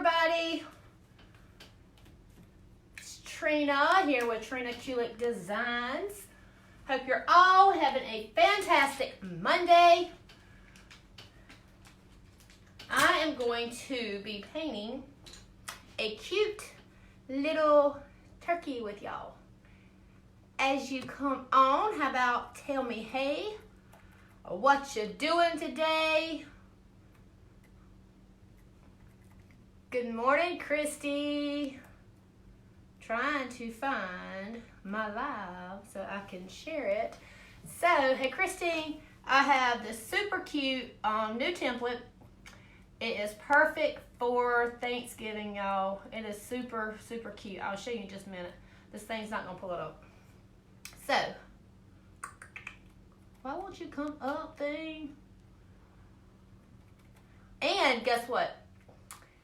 everybody. It's Trina here with Trina Kulik Designs. Hope you're all having a fantastic Monday. I am going to be painting a cute little turkey with y'all. As you come on, how about tell me hey, or what you doing today? Good morning, Christy. Trying to find my live so I can share it. So, hey Christy, I have this super cute new template. It is perfect for Thanksgiving, y'all. It is super, super cute. I'll show you in just a minute. This thing's not gonna pull it up. So, why won't you come up, thing? And guess what?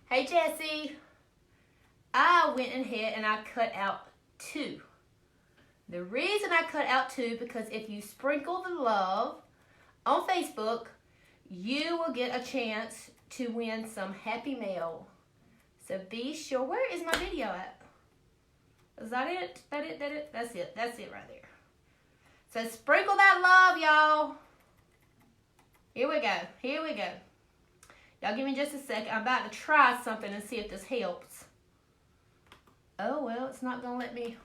Hey Jessie, I went ahead and I cut out 2. The reason I cut out 2 because if you sprinkle the love on Facebook, you will get a chance to win some Happy Mail. So be sure. Where is my video at? Is that it? That's it. That's it right there. So sprinkle that love, y'all. Here we go. Here we go. Y'all give me just a second. I'm about to try something and see if this helps. Oh, well, it's not going to let me.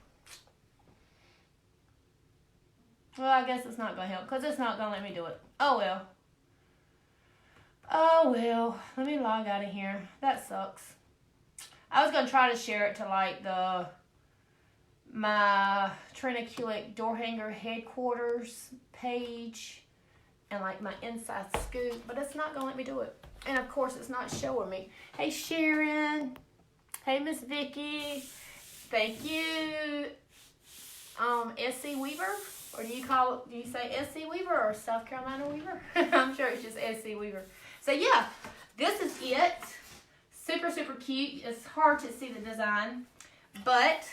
Well, I guess it's not going to help because it's not going to let me do it. Oh, well. Oh, well. Let me log out of here. That sucks. I was going to try to share it to, like, my Trina Kulik door hanger headquarters page and, like, my inside scoop, but it's not going to let me do it. And, of course, it's not showing me. Hey, Sharon. Hey, Miss Vicky. Thank you. S.C. Weaver? Or do you say S.C. Weaver or South Carolina Weaver? I'm sure it's just S.C. Weaver. So, yeah, this is it. Super, super cute. It's hard to see the design. But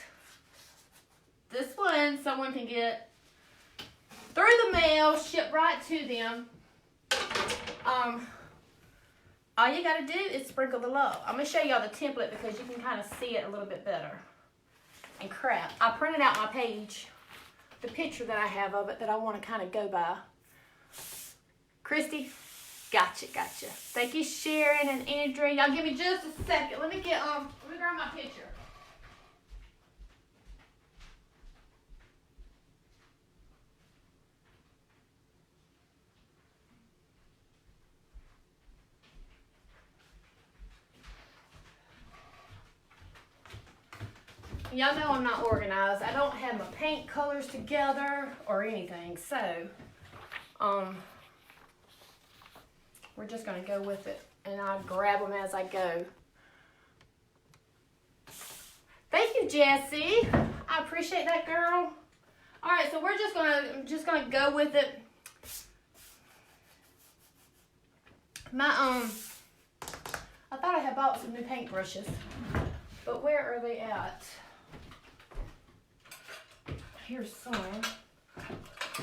this one, someone can get through the mail, shipped right to them. All you gotta do is sprinkle the love. I'm gonna show y'all the template because you can kind of see it a little bit better. And crap, I printed out my page, the picture that I have of it that I want to kind of go by. Christy, gotcha. Thank you, Sharon and Andrea. Y'all give me just a second. Let me grab my picture. Y'all know I'm not organized. I don't have my paint colors together or anything. So, we're just going to go with it. And I'll grab them as I go. Thank you, Jessie. I appreciate that, girl. All right, so we're just gonna go with it. I thought I had bought some new paintbrushes, but where are they at? Here's some.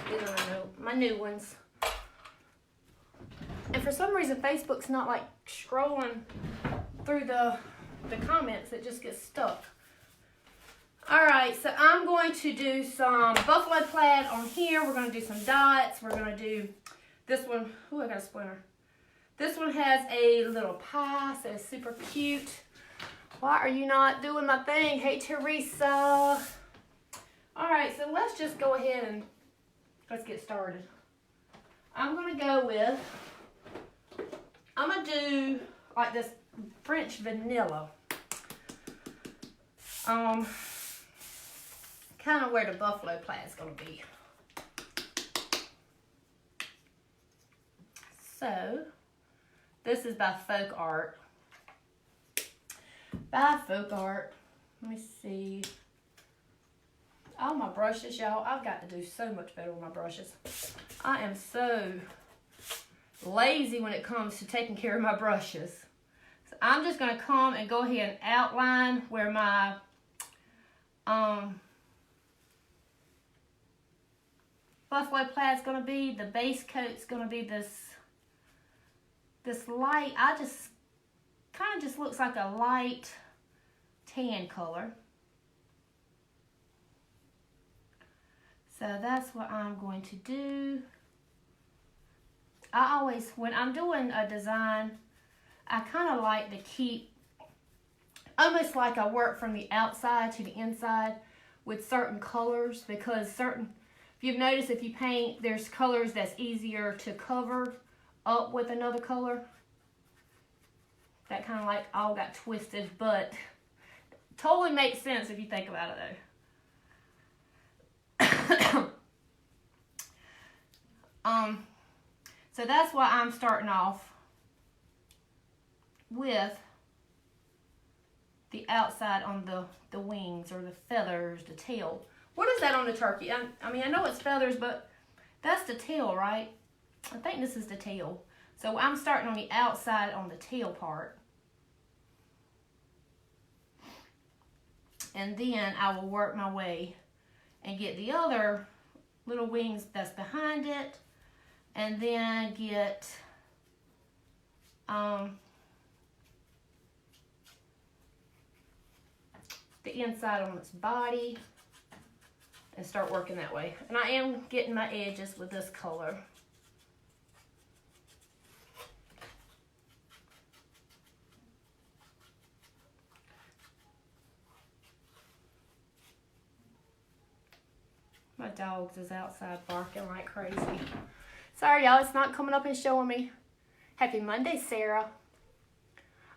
These are my new ones. And for some reason, Facebook's not like scrolling through the comments. It just gets stuck. All right, so I'm going to do some buffalo plaid on here. We're going to do some dots. We're going to do this one. Ooh, I got a splinter. This one has a little pie, so it's super cute. Why are you not doing my thing? Hey, Teresa. All right, so let's just go ahead and let's get started. I'm going to go with, I'm going to do like this French vanilla. Kind of where the buffalo plaid is going to be. So, this is by Folk Art. By Folk Art. Let me see. All my brushes, y'all. I've got to do so much better with my brushes. I am so lazy when it comes to taking care of my brushes. So I'm just going to come and go ahead and outline where my buffalo plaid is going to be. The base coat is going to be this light. I just kind of just looks like a light tan color. So that's what I'm going to do. I always, when I'm doing a design, I kind of like to keep, almost like I work from the outside to the inside with certain colors, because if you've noticed, if you paint, there's colors that's easier to cover up with another color. That kind of like all got twisted, but totally makes sense if you think about it though. So that's why I'm starting off with the outside on the wings or the feathers, the tail. What is that on the turkey? I mean, I know it's feathers, but that's the tail, right? I think this is the tail. So I'm starting on the outside on the tail part. And then I will work my way and get the other little wings that's behind it, and then get the inside on its body and start working that way. And I am getting my edges with this color. My dogs is outside barking like crazy. Sorry, y'all, it's not coming up and showing me. Happy Monday, Sarah.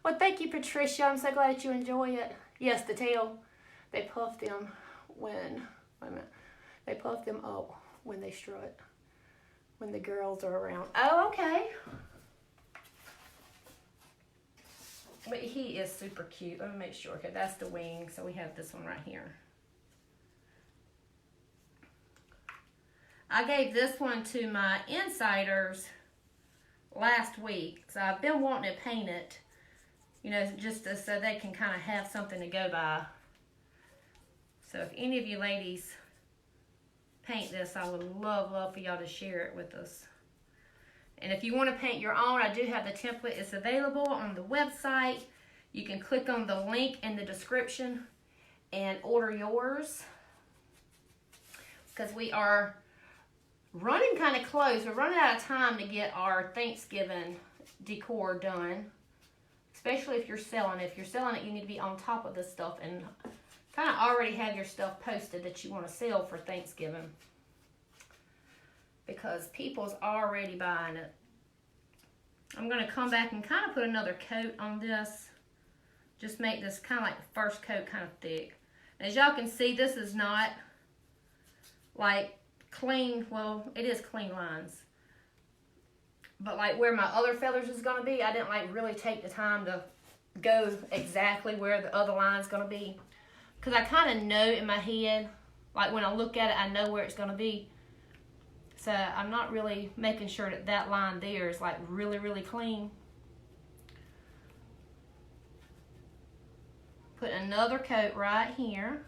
Well, thank you, Patricia. I'm so glad that you enjoy it. Yes, the tail. They puff them when, wait a minute. They puff them up when they strut, when the girls are around. Oh, okay. But he is super cute. Let me make sure. Okay, that's the wing. So we have this one right here. I gave this one to my insiders last week, so I've been wanting to paint it, you know, just so they can kind of have something to go by. So if any of you ladies paint this, I would love for y'all to share it with us. And if you want to paint your own, I do have the template. It's available on the website. You can click on the link in the description and order yours, because we are running kind of close. We're running out of time to get our Thanksgiving decor done, especially if you're selling. If you're selling it, you need to be on top of this stuff and kind of already have your stuff posted that you want to sell for Thanksgiving, because people's already buying it. I'm going to come back and kind of put another coat on this. Just make this kind of like the first coat kind of thick. As y'all can see, this is not like clean, well, it is clean lines, but like where my other feathers is going to be, I didn't like really take the time to go exactly where the other line's going to be, because I kind of know in my head, like when I look at it, I know where it's going to be. So I'm not really making sure that that line there is like really clean. Put another coat right here.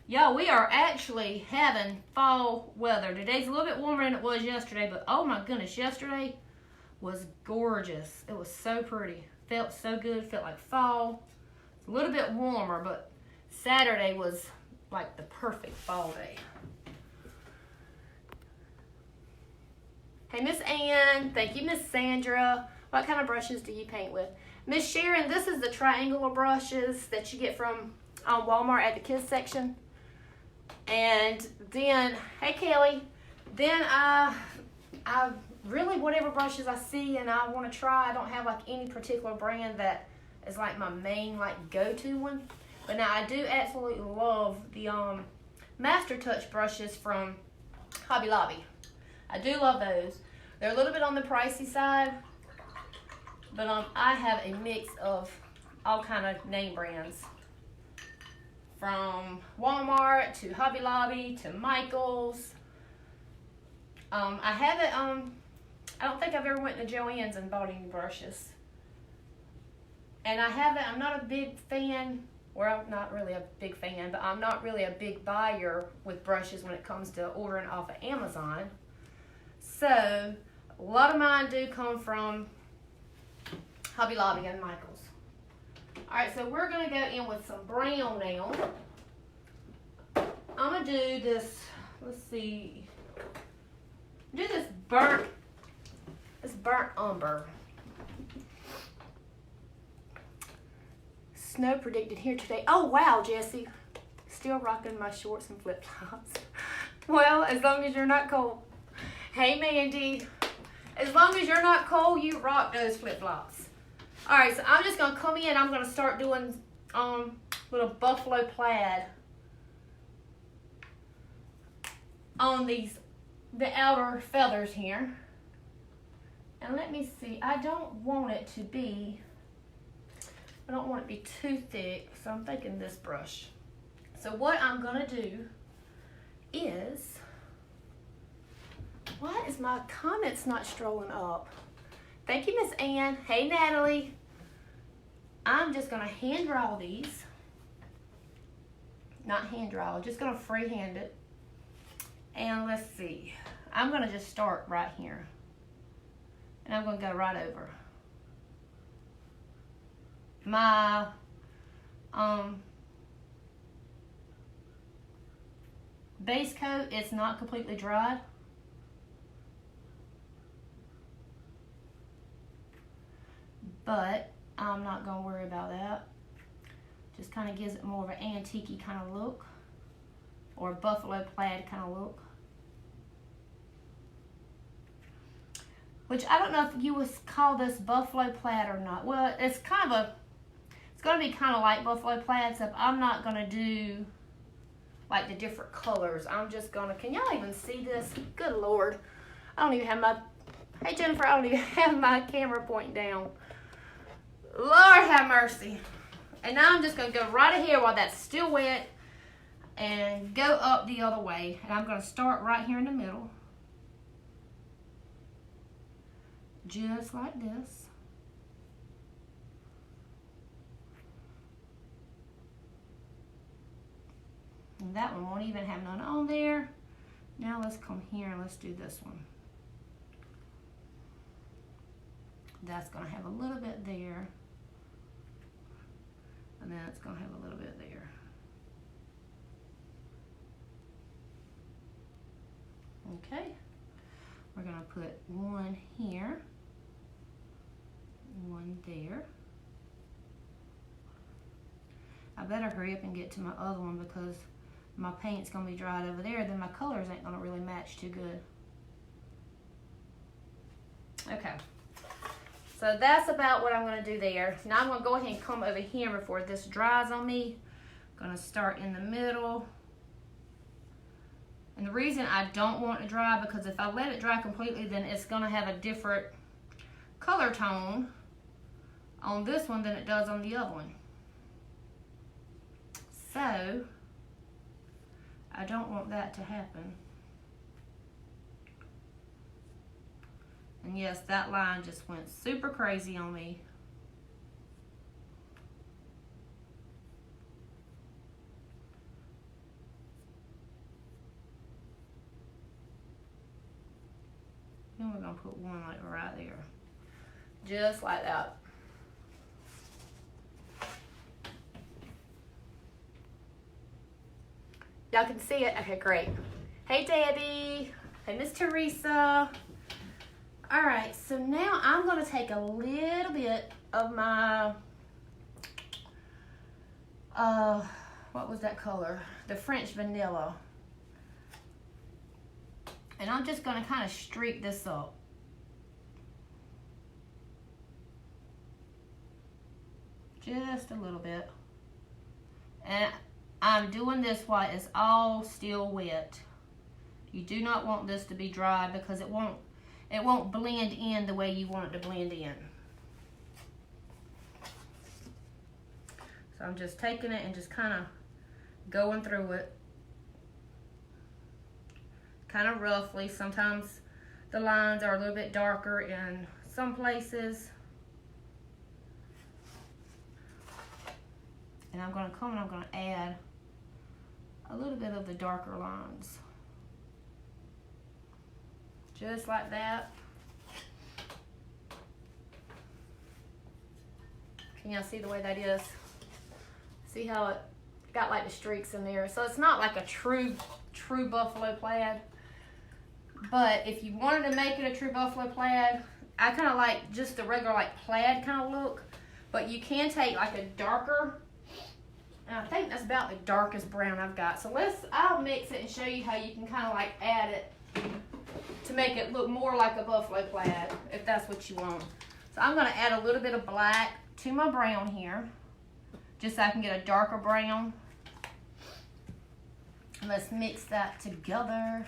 Y'all, we are actually having fall weather. Today's a little bit warmer than it was yesterday, but oh my goodness, yesterday was gorgeous. It was so pretty. Felt so good, felt like fall. It's a little bit warmer, but Saturday was like the perfect fall day. Hey, Miss Ann. Thank you, Miss Sandra. What kind of brushes do you paint with? Miss Sharon, this is the triangular brushes that you get from Walmart at the kids section. And then, hey Kelly, then I really, whatever brushes I see and I want to try, I don't have like any particular brand that is like my main like go-to one. But now I do absolutely love the Master Touch brushes from Hobby Lobby. I do love those. They're a little bit on the pricey side, but I have a mix of all kind of name brands. From Walmart to Hobby Lobby to Michael's. I haven't, I don't think I've ever went to Joann's and bought any brushes. And I'm not a big fan, well, not really a big fan, but I'm not really a big buyer with brushes when it comes to ordering off of Amazon. So, a lot of mine do come from Hobby Lobby and Michael's. Alright, so we're going to go in with some brown now. I'm going to do this, let's see, do this burnt umber. Snow predicted here today. Oh, wow, Jessie. Still rocking my shorts and flip-flops. Well, as long as you're not cold. Hey, Mandy. As long as you're not cold, you rock those flip-flops. All right, so I'm just going to come in. I'm going to start doing little buffalo plaid on the outer feathers here. And let me see. I don't want it to be too thick, so I'm thinking this brush. So what I'm going to do is, why is my comments not strolling up? Thank you, Miss Ann. Hey, Natalie. I'm just going to hand draw these. Not hand draw, just going to freehand it. And let's see. I'm going to just start right here. And I'm going to go right over. My base coat is not completely dried. But I'm not going to worry about that. Just kind of gives it more of an antique-y kind of look. Or a buffalo plaid kind of look. Which I don't know if you would call this buffalo plaid or not. Well, it's kind of it's going to be kind of like buffalo plaid, except I'm not going to do like the different colors. I'm just going to, can y'all even see this? Good Lord. I don't even have my, hey Jennifer, I don't even have my camera pointing down. Lord have mercy. And now I'm just going to go right ahead while that's still wet and go up the other way. And I'm going to start right here in the middle. Just like this. And that one won't even have none on there. Now let's come here and let's do this one. That's going to have a little bit there. And then it's going to have a little bit there. Okay. We're going to put one here. One there. I better hurry up and get to my other one because my paint's going to be dried over there. Then my colors ain't going to really match too good. Okay. So that's about what I'm going to do there. Now I'm going to go ahead and come over here before this dries on me. I'm going to start in the middle. And the reason I don't want it to dry, because if I let it dry completely, then it's going to have a different color tone on this one than it does on the other one. So, I don't want that to happen. And yes, that line just went super crazy on me. Then we're going to put one like right there. Just like that. Y'all can see it? Okay, great. Hey, Debbie. Hey, Miss Teresa. All right, so now I'm going to take a little bit of my, what was that color? The French Vanilla. And I'm just going to kind of streak this up. Just a little bit. And I'm doing this while it's all still wet. You do not want this to be dry because it won't blend in the way you want it to blend in. So I'm just taking it and just kind of going through it. Kind of roughly. Sometimes the lines are a little bit darker in some places. And I'm going to come and I'm going to add a little bit of the darker lines. Just like that. Can y'all see the way that is? See how it got like the streaks in there? So it's not like a true buffalo plaid. But if you wanted to make it a true buffalo plaid, I kind of like just the regular like plaid kind of look. But you can take like a darker, and I think that's about the darkest brown I've got. So I'll mix it and show you how you can kind of like add it to make it look more like a buffalo plaid, if that's what you want. So I'm going to add a little bit of black to my brown here, just so I can get a darker brown. Let's mix that together.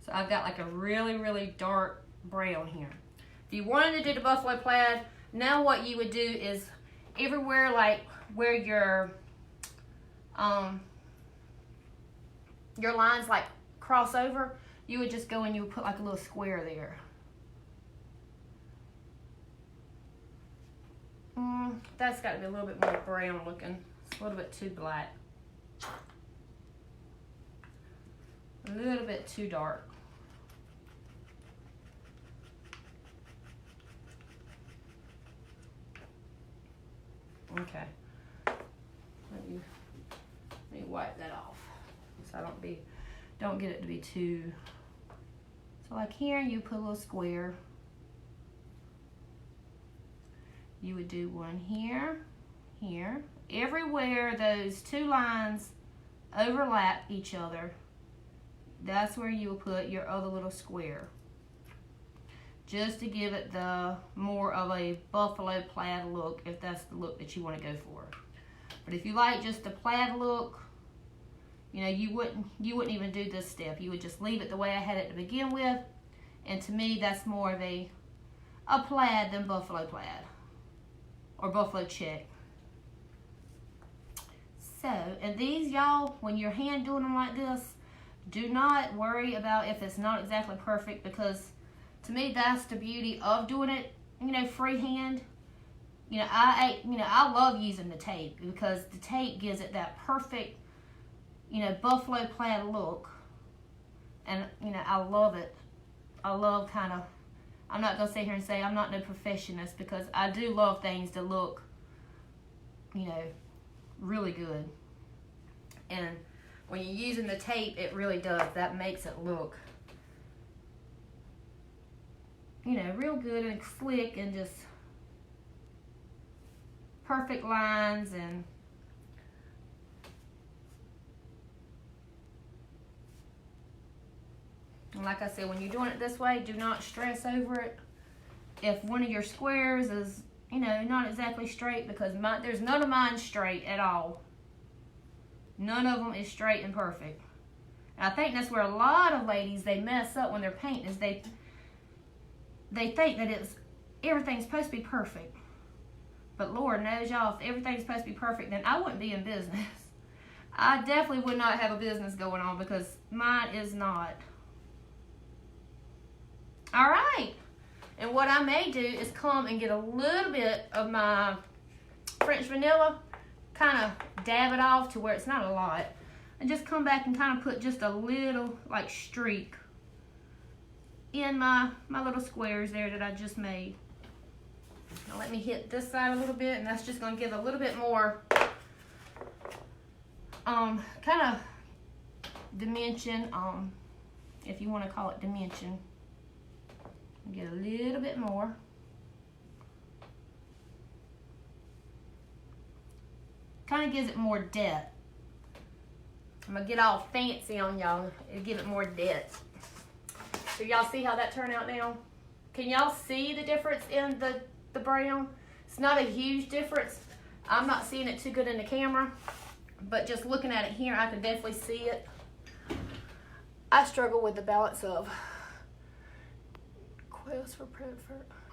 So I've got like a really, really dark brown here. If you wanted to do the buffalo plaid, now what you would do is everywhere like where your lines like cross over, you would just go and you would put like a little square there. That's got to be a little bit more brown looking. It's a little bit too black. A little bit too dark. Okay. Let me wipe that off so I don't get it to be too. So like here you put a little square. You would do one here, here. Everywhere those two lines overlap each other, that's where you will put your other little square. Just to give it the more of a buffalo plaid look, if that's the look that you want to go for. But if you like just the plaid look, you know, you wouldn't even do this step. You would just leave it the way I had it to begin with. And to me, that's more of a plaid than buffalo plaid or buffalo check. So, and these, y'all, when you're hand doing them like this, do not worry about if it's not exactly perfect, because to me, that's the beauty of doing it, you know, freehand. You know, I love using the tape, because the tape gives it that perfect, you know, buffalo plaid look. And, you know, I love it. I love kind of, I'm not going to sit here and say I'm not no perfectionist, because I do love things to look, you know, really good. And when you're using the tape, it really does. That makes it look, you know, real good and slick and just perfect lines. And like I said, when you're doing it this way, do not stress over it. If one of your squares is, you know, not exactly straight, because there's none of mine straight at all. None of them is straight and perfect. And I think that's where a lot of ladies, they mess up when they're painting, is they think that everything's supposed to be perfect. But Lord knows, y'all, if everything's supposed to be perfect, then I wouldn't be in business. I definitely would not have a business going on, because mine is not. All right. And what I may do is come and get a little bit of my French vanilla, kind of dab it off to where it's not a lot, and just come back and kind of put just a little like streak in my little squares there that I just made. Now let me hit this side a little bit, and that's just going to give a little bit more kind of dimension, if you want to call it dimension. Get a little bit more. Kind of gives it more depth. I'm going to get all fancy on y'all and give it more depth. So y'all see how that turned out now? Can y'all see the difference in the brown? It's not a huge difference. I'm not seeing it too good in the camera, but just looking at it here, I can definitely see it. I struggle with the balance of quest for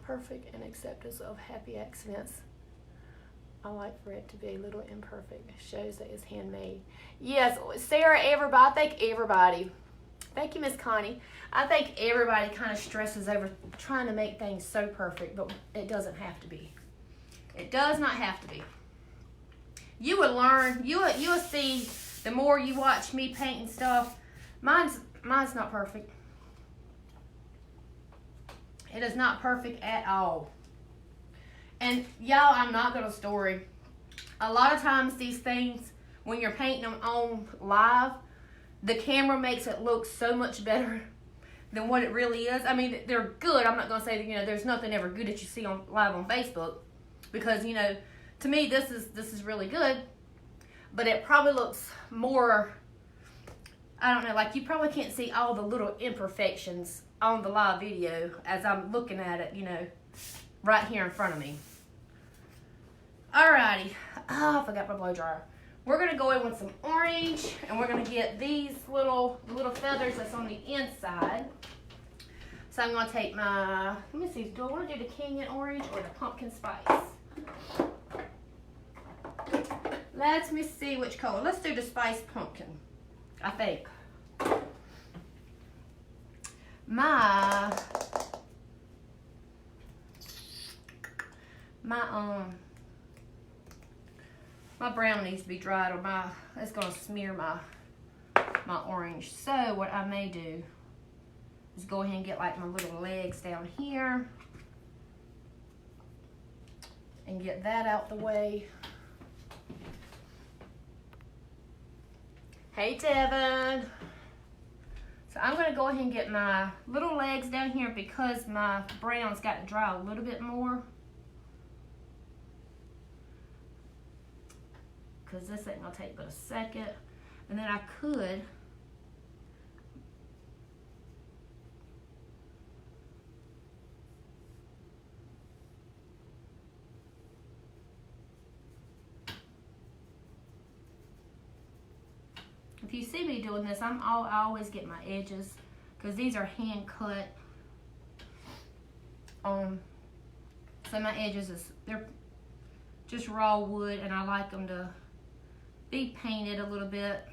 perfect and acceptance of happy accidents. I like for it to be a little imperfect. It shows that it's handmade. Yes, Sarah, everybody. I think everybody. Thank you, Miss Connie. I think everybody kind of stresses over trying to make things so perfect, but it doesn't have to be. It does not have to be. You will learn. You will see the more you watch me paint and stuff. Mine's not perfect. It is not perfect at all. And y'all, I'm not gonna story. A lot of times these things, when you're painting them on live, the camera makes it look so much better than what it really is. I mean, they're good. I'm not gonna say that, you know, there's nothing ever good that you see on live on Facebook, because, you know, to me this is really good. But it probably looks more, I don't know, like you probably can't see all the little imperfections on the live video as I'm looking at it, you know, right here in front of me. Alrighty. Oh, I forgot my blow dryer. We're going to go in with some orange, and we're going to get these little feathers that's on the inside. So I'm going to take my, let me see, do I want to do the Canyon orange or the pumpkin spice? Let me see which color. Let's do the spiced pumpkin, I think. My brown needs to be dried, or it's gonna smear my orange. So what I may do is go ahead and get like my little legs down here and get that out the way. Hey, Devin. So I'm gonna go ahead and get my little legs down here because my brown's got to dry a little bit more. Because this ain't gonna take but a second. And then I could if you see me doing this, I always get my edges, because these are hand cut. So my edges they're just raw wood, and I like them to be painted a little bit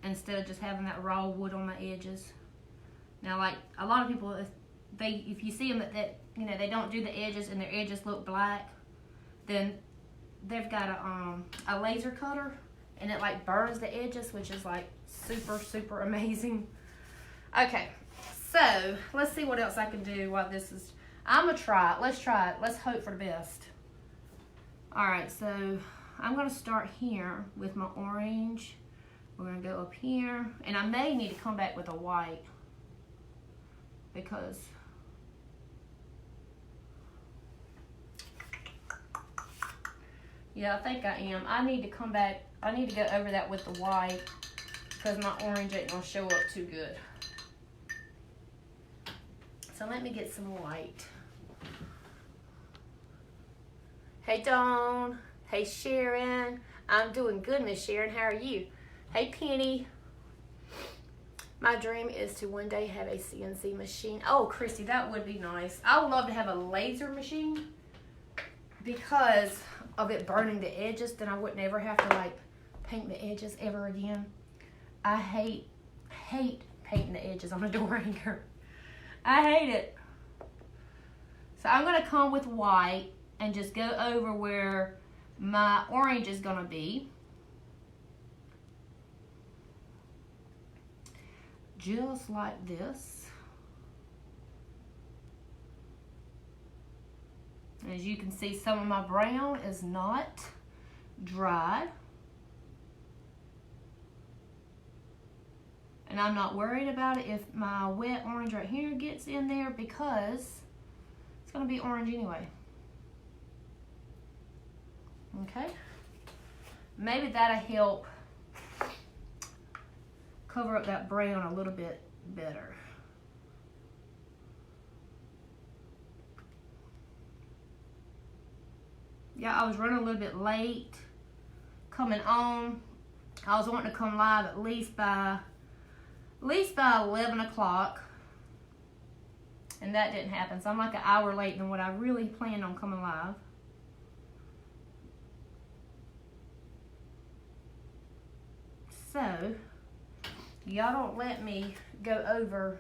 instead of just having that raw wood on my edges. Now, like a lot of people, if you see them that you know, they don't do the edges and their edges look black, then they've got a laser cutter, and it like burns the edges, which is like super amazing. Okay, so let's see what else I can do while this is, I'm gonna try it. Let's try it. Let's hope for the best. All right, so I'm gonna start here with my orange. We're gonna go up here, and I may need to come back with a white, because yeah, I think I am. I need to come back. I need to go over that with the white, because my orange ain't gonna show up too good. So let me get some white. Hey, Dawn. Hey, Sharon. I'm doing good, Miss Sharon. How are you? Hey, Penny. My dream is to one day have a CNC machine. Oh, Christy, that would be nice. I would love to have a laser machine, because of it burning the edges. Then I wouldn't ever have to like paint the edges ever again. I hate painting the edges on a door hanger. I hate it. So I'm gonna come with white and just go over where my orange is gonna be. Just like this. As you can see, some of my brown is not dried. And I'm not worried about it if my wet orange right here gets in there, because it's gonna be orange anyway. Okay, maybe that'll help cover up that brown a little bit better. Yeah, I was running a little bit late coming on. I was wanting to come live at least by 11 o'clock, and that didn't happen. So I'm like an hour late than what I really planned on coming live. So y'all don't let me go over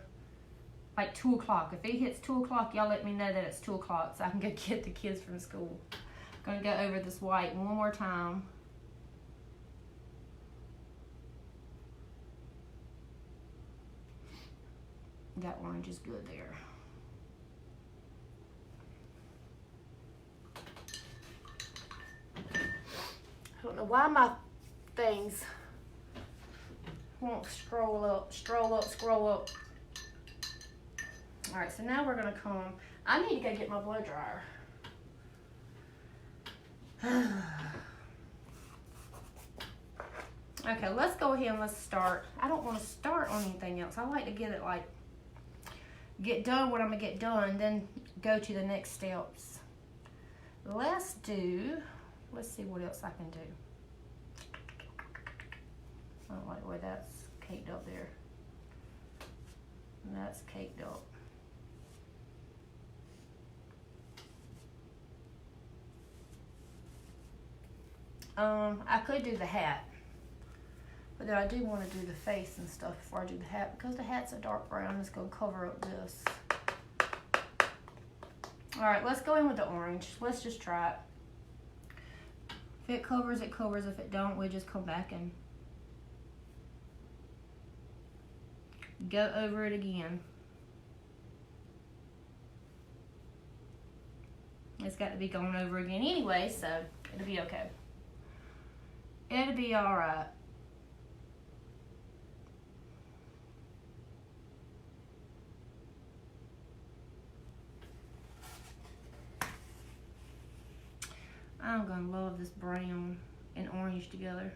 like 2 o'clock. If it hits 2 o'clock, y'all let me know that it's 2 o'clock so I can go get the kids from school. I'm gonna go over this white one more time. That orange is good there. I don't know why my things won't scroll up. All right, so now we're gonna comb. I need to go get my blow dryer. Okay, let's go ahead and let's start. I don't want to start on anything else. I like to get it like, get done what I'm gonna get done, then go to the next steps. Let's see what else I can do. I don't like the way that's caked up there. And that's caked up. I could do the hat, but then I do want to do the face and stuff before I do the hat, because the hat's a dark brown. It's going to cover up this. All right, let's go in with the orange. Let's just try it. If it covers, it covers. If it don't, we just come back and go over it again. It's got to be going over again anyway, so it'll be okay. It'll be all right. I'm gonna love this brown and orange together.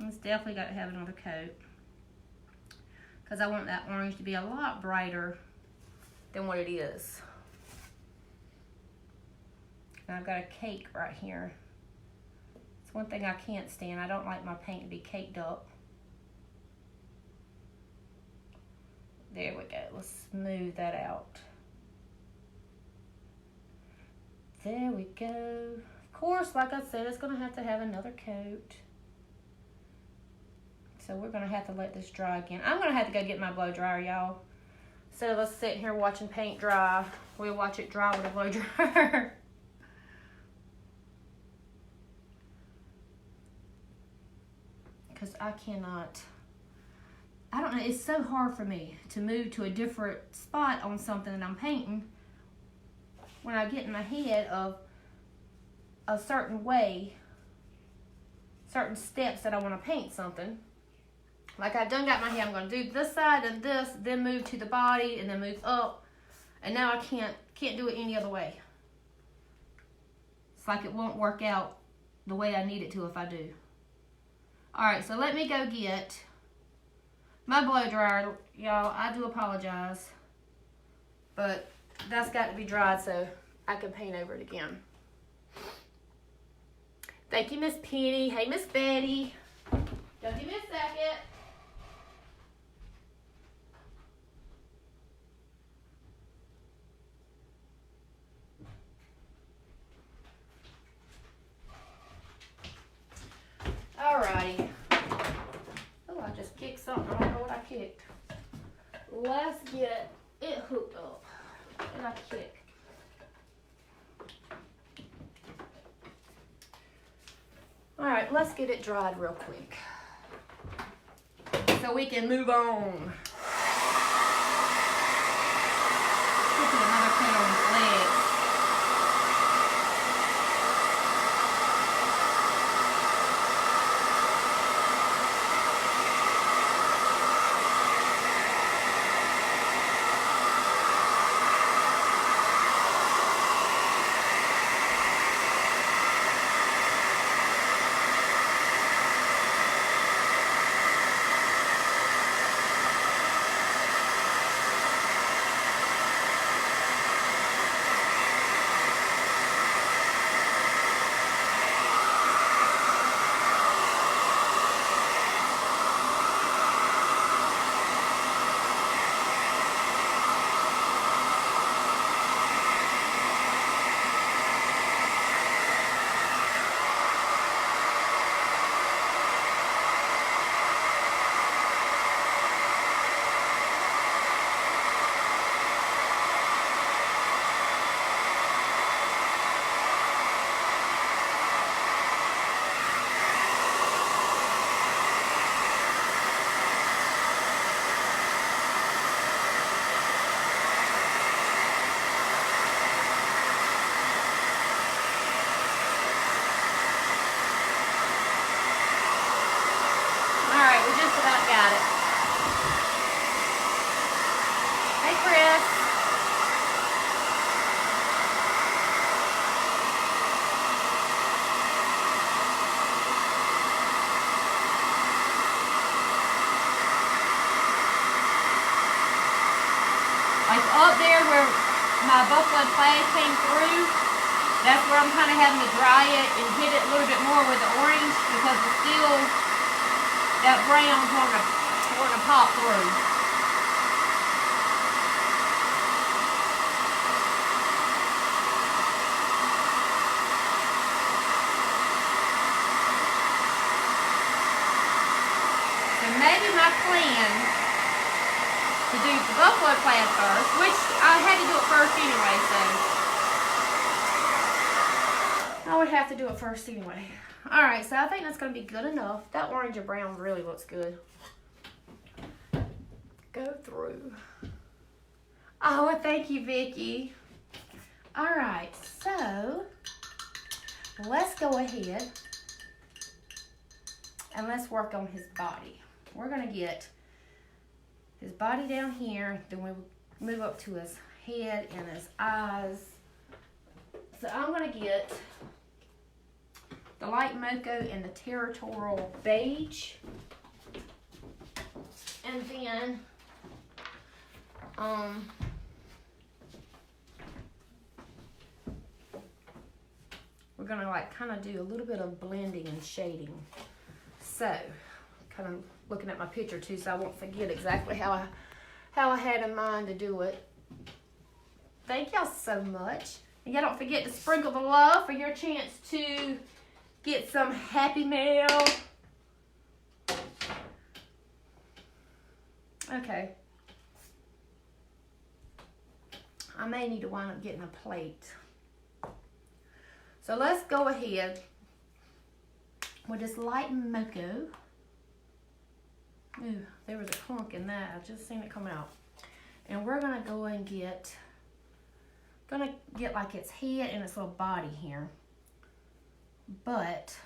It's definitely got to have another coat, because I want that orange to be a lot brighter than what it is. And I've got a cake right here. It's one thing I can't stand. I don't like my paint to be caked up. There we go. Let's smooth that out. There we go. Of course, like I said, it's going to have another coat. So we're going to have to let this dry again. I'm going to have to go get my blow dryer, y'all. So let's sit here watching paint dry. We'll watch it dry with a blow dryer. Because I don't know, it's so hard for me to move to a different spot on something that I'm painting when I get in my head of a certain way, certain steps that I want to paint something. Like I've done got my head, I'm going to do this side and this, then move to the body and then move up. And now I can't do it any other way. It's like it won't work out the way I need it to if I do. Alright, so let me go get my blow dryer. Y'all, I do apologize. But that's got to be dried so I can paint over it again. Thank you, Miss Penny. Hey, Miss Betty. Don't give me a second. Alrighty. Oh, I just kicked something. I don't know what I kicked. Let's get it hooked up. What did I kick? Alright, let's get it dried real quick, so we can move on. Put another coat on his legs. about got it. Hey, Chris. Like up there where my buffalo plaid came through, that's where I'm kind of having to dry it and hit it a little bit more with the orange because it's still, that brown's wanting to pop through. So maybe my plan to do the buffalo plaid first, which I had to do it first anyway, so I would have to do it first anyway. Alright, so I think that's going to be good enough. That orange and brown really looks good. Go through. Oh, well, thank you, Vicki. Alright, so let's go ahead and let's work on his body. We're going to get his body down here, then we move up to his head and his eyes. So I'm going to get the light mocha and the territorial beige. And then we're gonna like kind of do a little bit of blending and shading. So kind of looking at my picture too, so I won't forget exactly how I had in mind to do it. Thank y'all so much. And y'all don't forget to sprinkle the love for your chance to get some Happy Mail. Okay. I may need to wind up getting a plate. So let's go ahead with this light mocha. Ooh, there was a clunk in that. I just seen it come out. And we're gonna go and get like its head and its little body here. But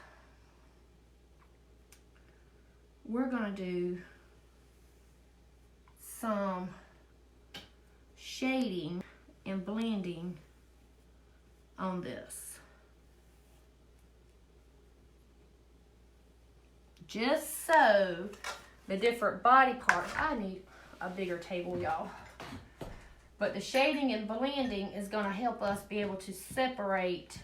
we're gonna do some shading and blending on this. Just so the different body parts, I need a bigger table, y'all. But the shading and blending is gonna help us be able to separate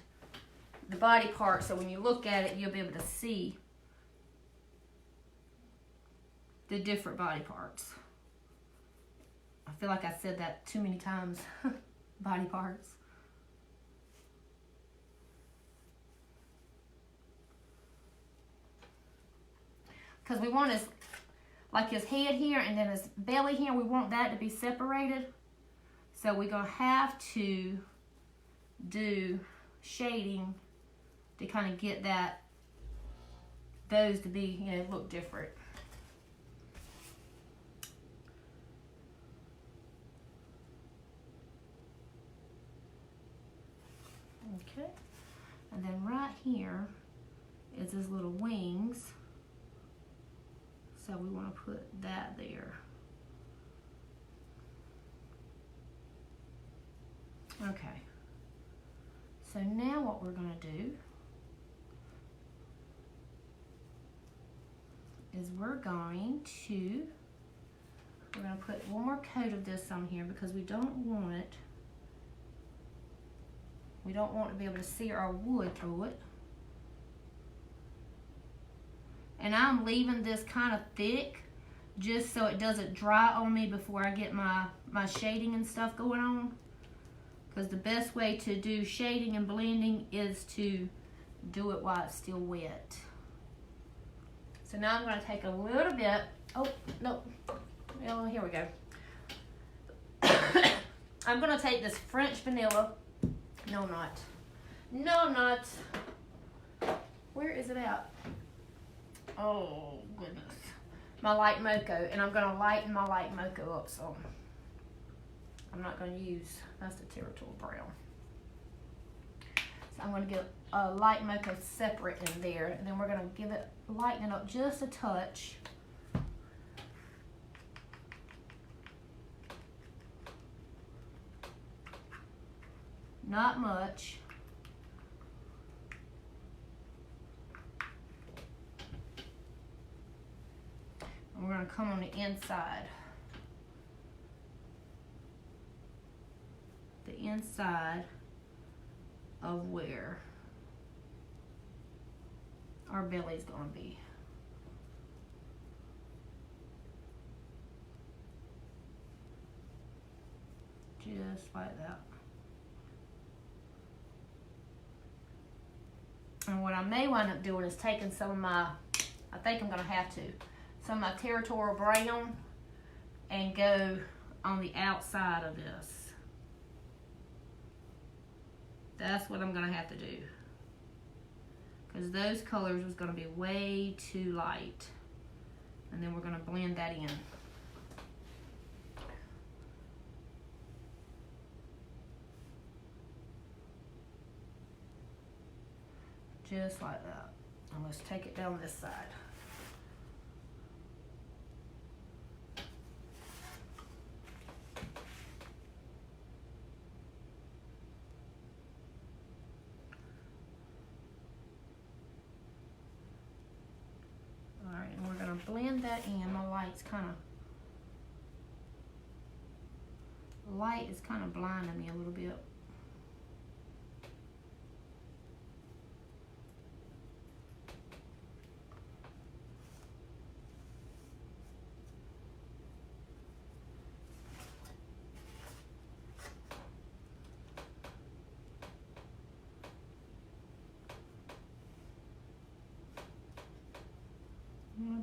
the body parts, so when you look at it, you'll be able to see the different body parts. I feel like I said that too many times. Body parts. Because we want his, like his head here and then his belly here, we want that to be separated. So we're going to have to do shading to kind of get those to be, look different. Okay, and then right here is his little wings. So we want to put that there. Okay, so now what we're going to do is we're going to put one more coat of this on here because we don't want to be able to see our wood through it. And I'm leaving this kind of thick just so it doesn't dry on me before I get my shading and stuff going on. Because the best way to do shading and blending is to do it while it's still wet. So now I'm going to take a little bit. Oh, no. Oh, here we go. I'm going to take this French vanilla. No, I'm not. No, I'm not. Where is it at? Oh, goodness. My light mocha. And I'm going to lighten my light mocha up some. I'm not going to use, that's the territorial brown. So I'm going to get a light mocha separate in there. And then we're going to lighten it up just a touch not much. And we're going to come on the inside. The inside of where our belly's going to be. Just like that. And what I may wind up doing is taking some of my, I think I'm going to have to, some of my Territorial Brown and go on the outside of this. That's what I'm going to have to do. Because those colors was going to be way too light. And then we're going to blend that in. Just like that. And let's take it down this side. Alright, and we're going to blend that in. My light's kind of, light is kind of blinding me a little bit.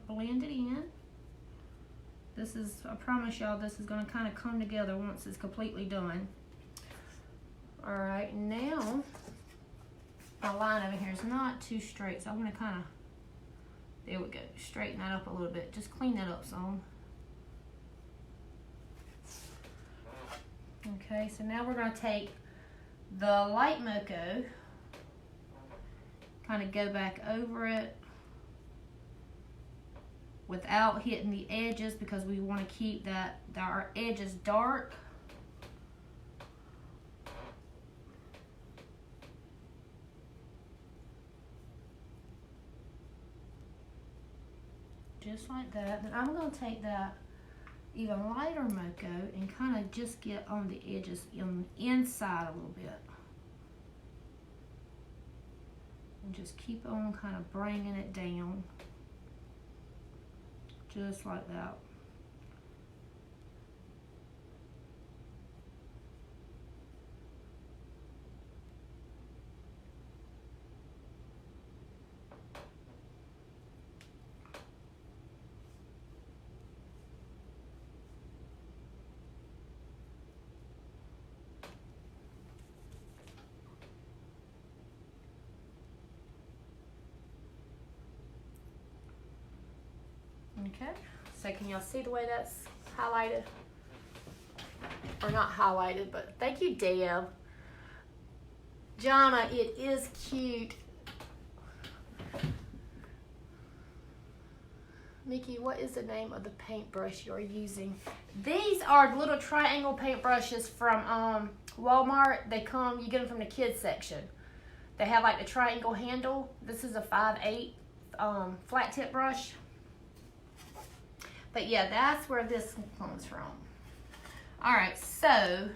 Blend it in. This is, I promise y'all, this is going to kind of come together once it's completely done. Alright, now my line over here is not too straight, so I'm going to kind of, there we go, straighten that up a little bit. Just clean that up some. Okay, so now we're going to take the light Mocha, kind of go back over it without hitting the edges, because we want to keep our edges dark. Just like that. Then I'm going to take that even lighter Mocha and kind of just get on the edges on the inside a little bit. And just keep on kind of bringing it down. Just like that. Okay, so can y'all see the way that's highlighted? Or not highlighted, but thank you, Deb. Jonna, it is cute. Mickey, what is the name of the paintbrush you're using? These are little triangle paintbrushes from Walmart. They come, you get them from the kids section. They have like the triangle handle. This is a 5/8 flat tip brush. But yeah, that's where this comes from. Alright, so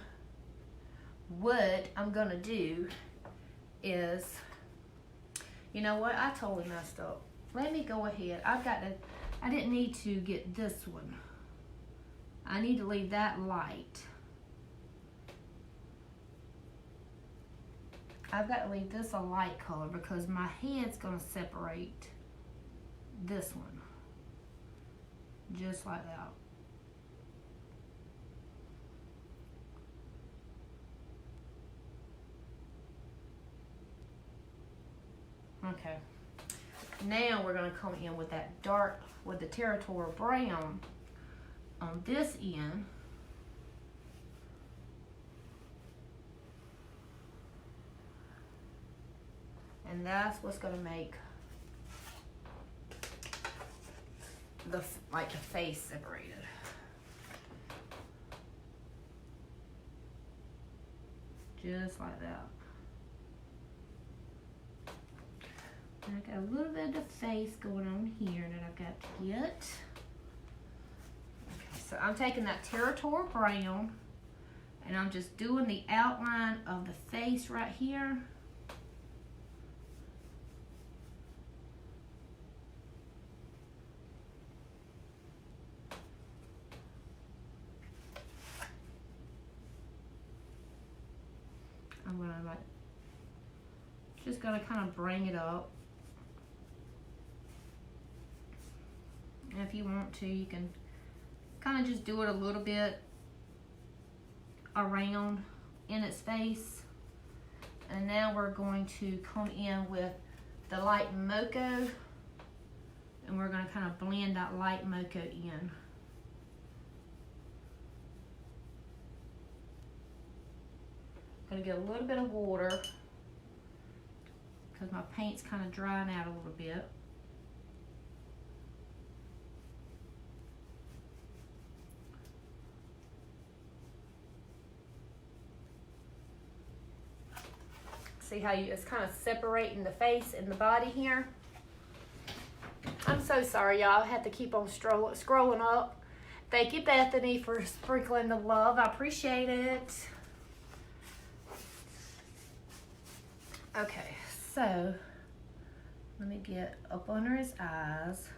what I'm going to do is, you know what, I totally messed up. Let me go ahead. I didn't need to get this one. I need to leave that light. I've got to leave this a light color because my head's going to separate this one. Just like that. Okay. Now we're going to come in with that dark, with the Territorial Brown on this end. And that's what's going to make the face separated. just like that. And I got a little bit of the face going on here that I've got to get. Okay, so I'm taking that Territorial brown and I'm just doing the outline of the face right here. I'm gonna just gonna kind of bring it up. And if you want to, you can kind of just do it a little bit around in its face. And now we're going to come in with the light mocha, and we're gonna kind of blend that light mocha in. Gonna get a little bit of water because my paint's kind of drying out a little bit. See how it's kind of separating the face and the body here? I'm so sorry, y'all. I had to keep on scrolling up. Thank you, Bethany, for sprinkling the love. I appreciate it. Okay, so let me get up under his eyes.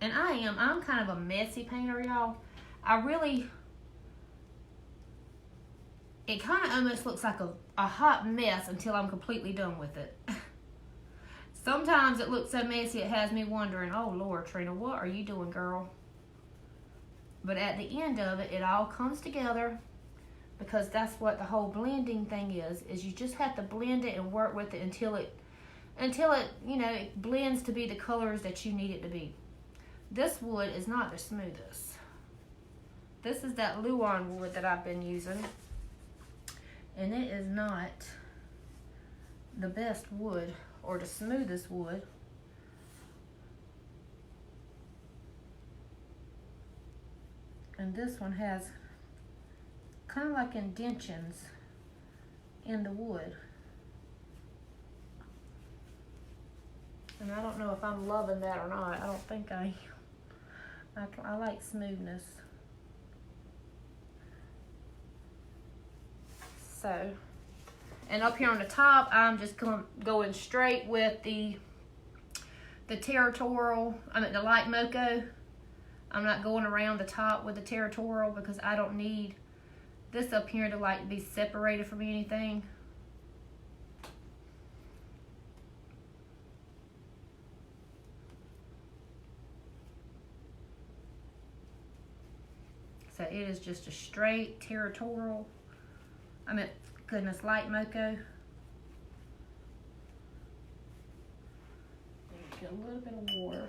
And I'm kind of a messy painter, y'all. It kind of almost looks like a hot mess until I'm completely done with it. Sometimes it looks so messy it has me wondering, oh Lord, Trina, what are you doing, girl? But at the end of it, it all comes together, because that's what the whole blending thing is you just have to blend it and work with it until it, you know, it blends to be the colors that you need it to be. This wood is not the smoothest. This is that Luan wood that I've been using, and it is not the best wood or the smoothest wood. And this one has kind of like indentions in the wood. And I don't know if I'm loving that or not. I don't think I like smoothness. So, and up here on the top, I'm just going straight with the Territorial, the light mocha. I'm not going around the top with the Territorial because I don't need this up here to like be separated from anything. So it is just a straight Territorial, light mocha. Get a little bit of water.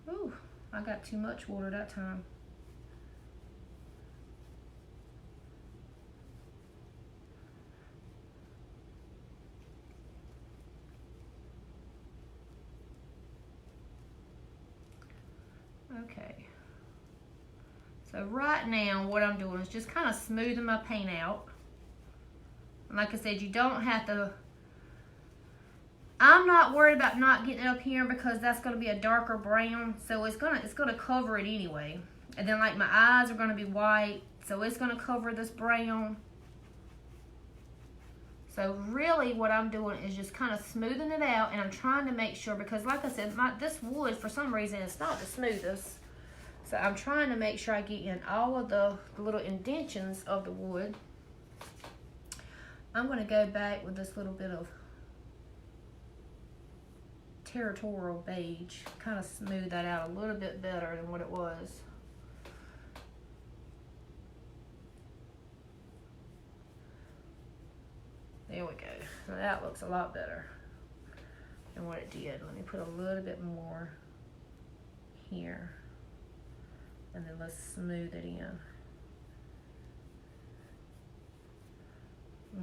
Ooh, I got too much water that time. Okay. So right now, what I'm doing is just kind of smoothing my paint out. And like I said, you don't have to. I'm not worried about not getting it up here because that's going to be a darker brown, so it's gonna cover it anyway. And then like my eyes are going to be white, so it's going to cover this brown. So really, what I'm doing is just kind of smoothing it out, and I'm trying to make sure, because like I said, this wood for some reason it's not the smoothest. So I'm trying to make sure I get in all of the little indentions of the wood. I'm going to go back with this little bit of Territorial beige, kind of smooth that out a little bit better than what it was. There we go. Now that looks a lot better than what it did. Let me put a little bit more here, and then let's smooth it in.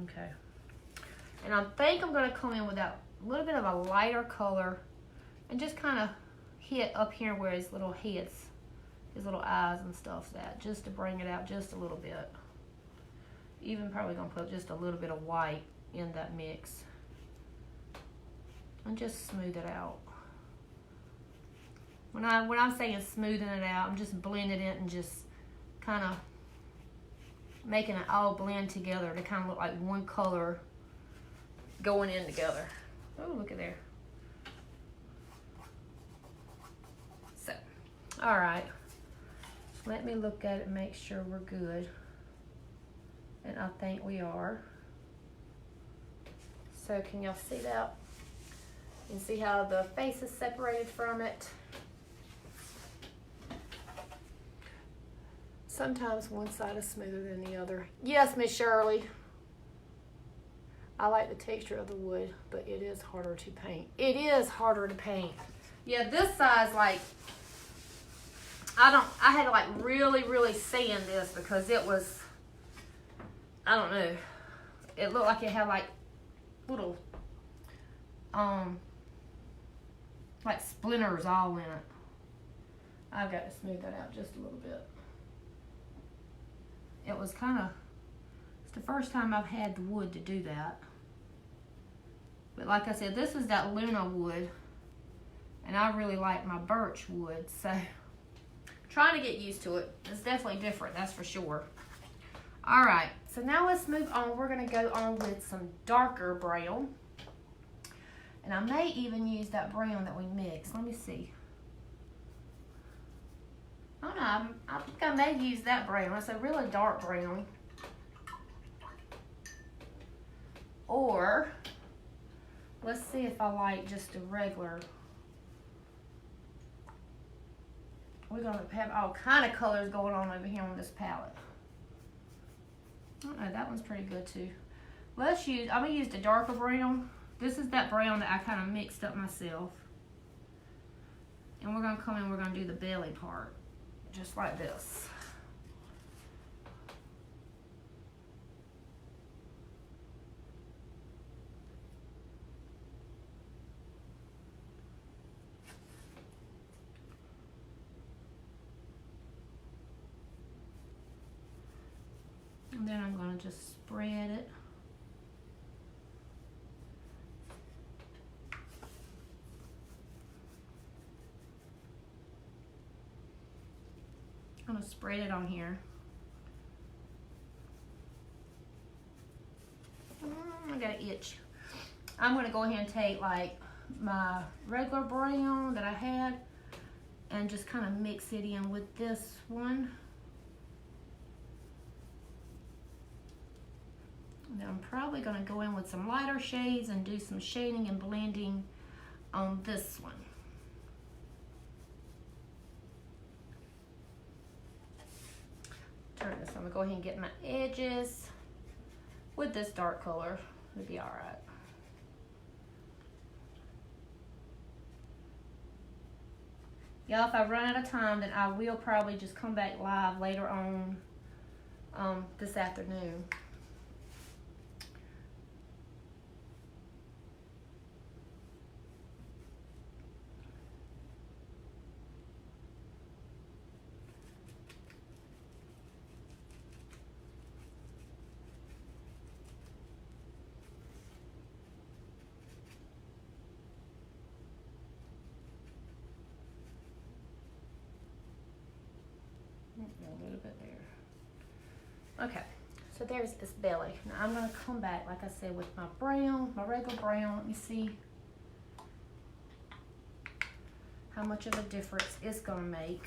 Okay. And I think I'm going to come in with that little bit of a lighter color and just kind of hit up here where his little heads, his little eyes and stuff's at, just to bring it out just a little bit. Even probably going to put just a little bit of white in that mix. And just smooth it out. When I'm saying smoothing it out, I'm just blending it and just kind of making it all blend together to kind of look like one color going in together. Oh, look at there. So, all right. Let me look at it and make sure we're good. And I think we are. So can y'all see that? You can see how the face is separated from it. Sometimes one side is smoother than the other. Yes, Miss Shirley. I like the texture of the wood, but it is harder to paint. It is harder to paint. Yeah, this side's like, I had to like really sand this because it was, I don't know. It looked like it had like little, like splinters all in it. I've got to smooth that out just a little bit. It was kind of, it's the first time I've had the wood to do that. But like I said, this is that Luna wood. And I really like my birch wood. So, trying to get used to it. It's definitely different, that's for sure. Alright, so now let's move on. We're going to go on with some darker brown. And I may even use that brown that we mixed. Let me see. I don't know, I think I may use that brown. It's a really dark brown. Or, let's see if I like just a regular. We're going to have all kind of colors going on over here on this palette. I don't know, that one's pretty good too. I'm going to use the darker brown. This is that brown that I kind of mixed up myself. And we're going to come in, we're going to do the belly part. Just like this. And then I'm going to just spread it. I'm going to spread it on here. I got an itch. I'm going to go ahead and take like my regular brown that I had and just kind of mix it in with this one. And then I'm probably going to go in with some lighter shades and do some shading and blending on this one. Turn this. I'm going to go ahead and get my edges with this dark color. It'll be alright. Y'all, if I run out of time, then I will probably just come back live later on this afternoon. A little bit there. Okay, so there's this belly. Now I'm going to come back, like I said, with my brown, my regular brown. Let me see how much of a difference it's going to make.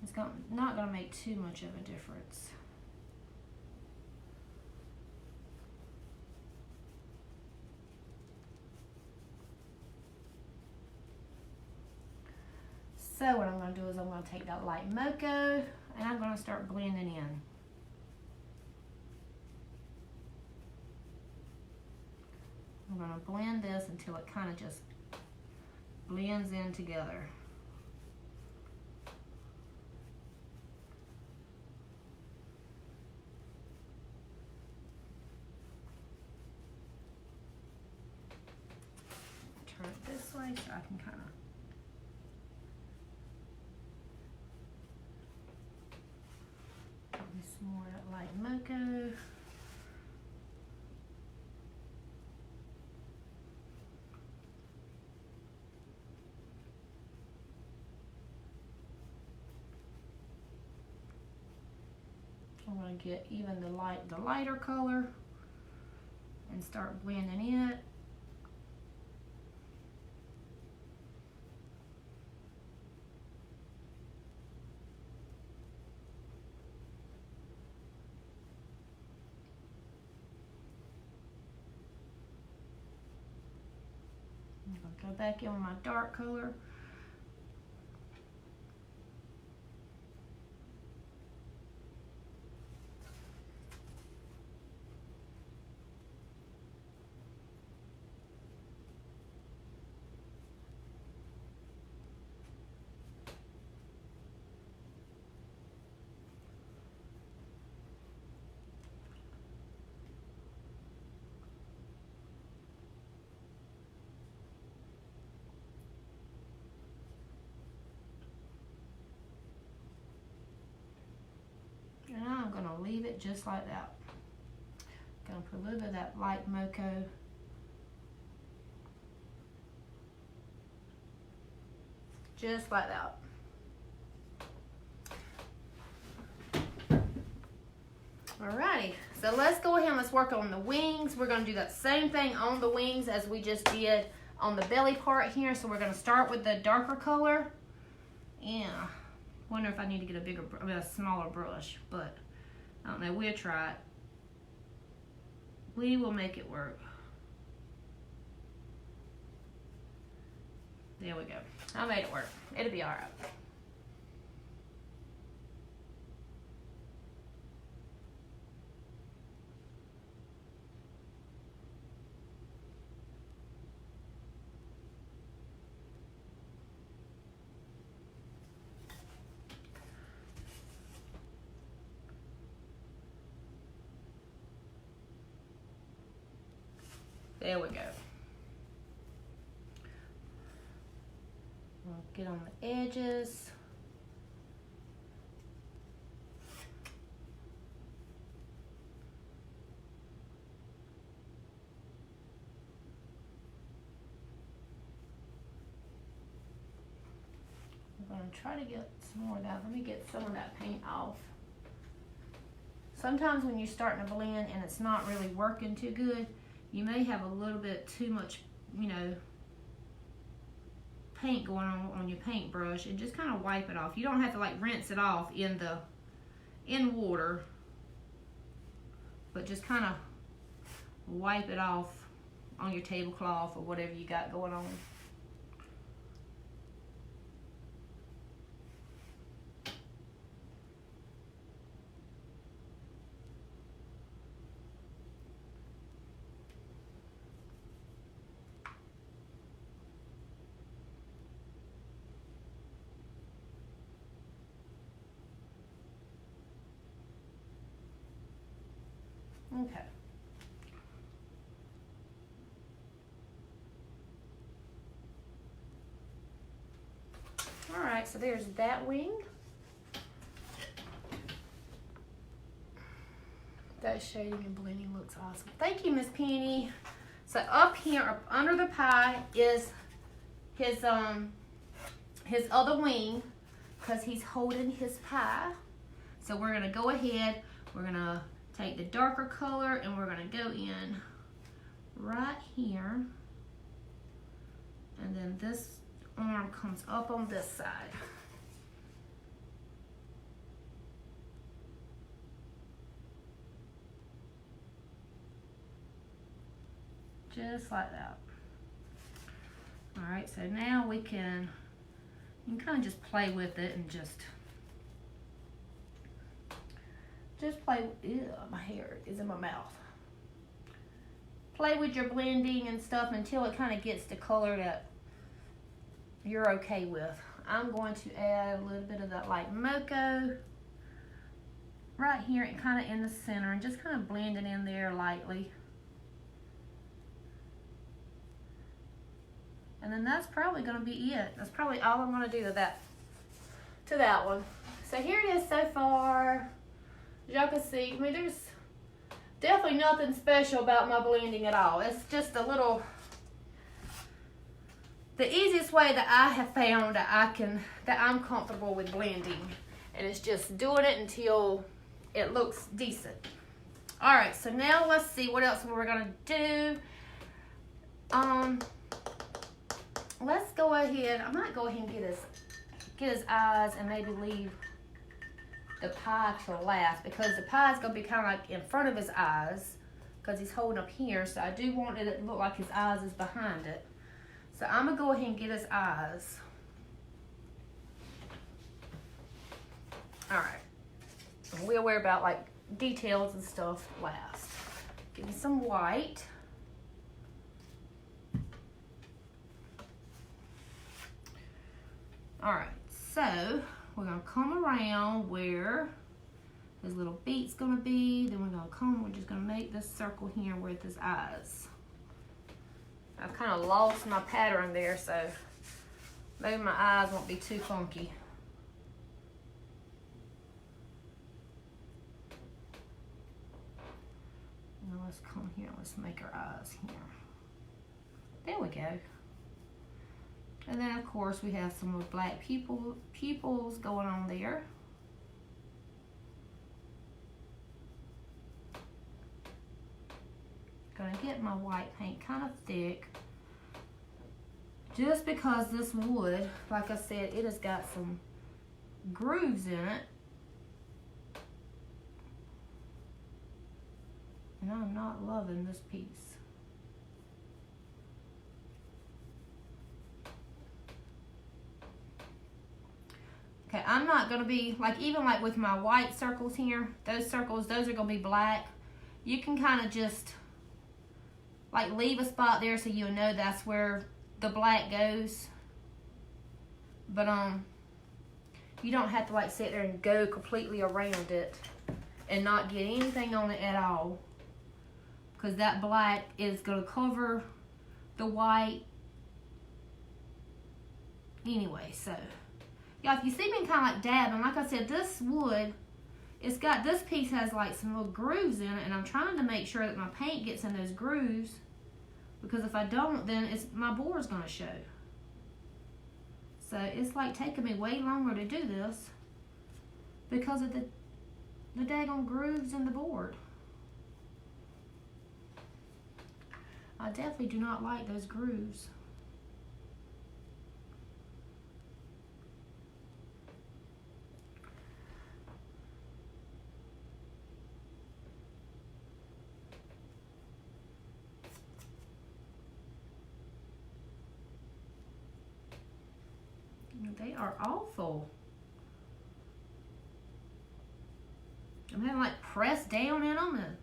It's not going to make too much of a difference. So what I'm going to do is I'm going to take that light mocha and I'm going to start blending in. I'm going to blend this until it kind of just blends in together. way so I can kind of give me some more of that light mocha. I'm going to get even the lighter color and start blending it. I'm going to go back in with my dark color. And I'm going to leave it just like that. Going to put a little bit of that light mocha. Just like that. Alrighty, so let's go ahead and let's work on the wings. We're going to do that same thing on the wings as we just did on the belly part here. So we're going to start with the darker color. Yeah. Wonder if I need to get a smaller brush, but I don't know. We'll try it. We will make it work. There we go. I made it work. It'll be all right. There we go. We'll get on the edges. I'm going to try to get some more of that. Let me get some of that paint off. Sometimes when you're starting to blend and it's not really working too good, you may have a little bit too much, you know, paint going on your paintbrush, and just kind of wipe it off. You don't have to like rinse it off in water, but just kind of wipe it off on your tablecloth or whatever you got going on. Okay. All right, so there's that wing. That shading and blending looks awesome. Thank you, Miss Penny. So up here, up under the pie, is his other wing, because he's holding his pie. So we're gonna go ahead, we're gonna take the darker color and we're gonna go in right here, and then this arm comes up on this side. Just like that. All right, so now you can kind of just play with it and just play. Ew, my hair is in my mouth. Play with your blending and stuff until it kind of gets the color that you're okay with. I'm going to add a little bit of that light mocha right here and kind of in the center, and just kind of blend it in there lightly. And then that's probably gonna be it. That's probably all I'm gonna do to that one. So here it is so far. As y'all can see, I mean, there's definitely nothing special about my blending at all. It's just a little, the easiest way that I have found that I'm comfortable with blending. And it's just doing it until it looks decent. All right, so now let's see what else we're gonna do. Let's go ahead. I might go ahead and get his eyes and maybe leave the pie till last, because the pie is gonna be kind of like in front of his eyes because he's holding up here. So I do want it to look like his eyes is behind it. So I'm gonna go ahead and get his eyes. All right. And we'll worry about like details and stuff last. Give me some white. All right, so we're gonna come around where his little beak's gonna be. Then we're just gonna make this circle here with his eyes. I've kind of lost my pattern there, so maybe my eyes won't be too funky. Now let's come here, let's make our eyes here. There we go. And then of course we have some more black pupils going on there. Gonna get my white paint kind of thick, just because this wood, like I said, it has got some grooves in it. And I'm not loving this piece. Okay, I'm not gonna be, like, even like with my white circles here, those circles, those are gonna be black. You can kind of just, like, leave a spot there so you'll know that's where the black goes. But, you don't have to, like, sit there and go completely around it and not get anything on it at all. Because that black is gonna cover the white anyway, so. Yeah, if you see me kind of like dabbing, like I said, this wood, this piece has like some little grooves in it, and I'm trying to make sure that my paint gets in those grooves, because if I don't, then my board's gonna show. So it's like taking me way longer to do this because of the daggone grooves in the board. I definitely do not like those grooves. They are awful. I'm having like press down in them.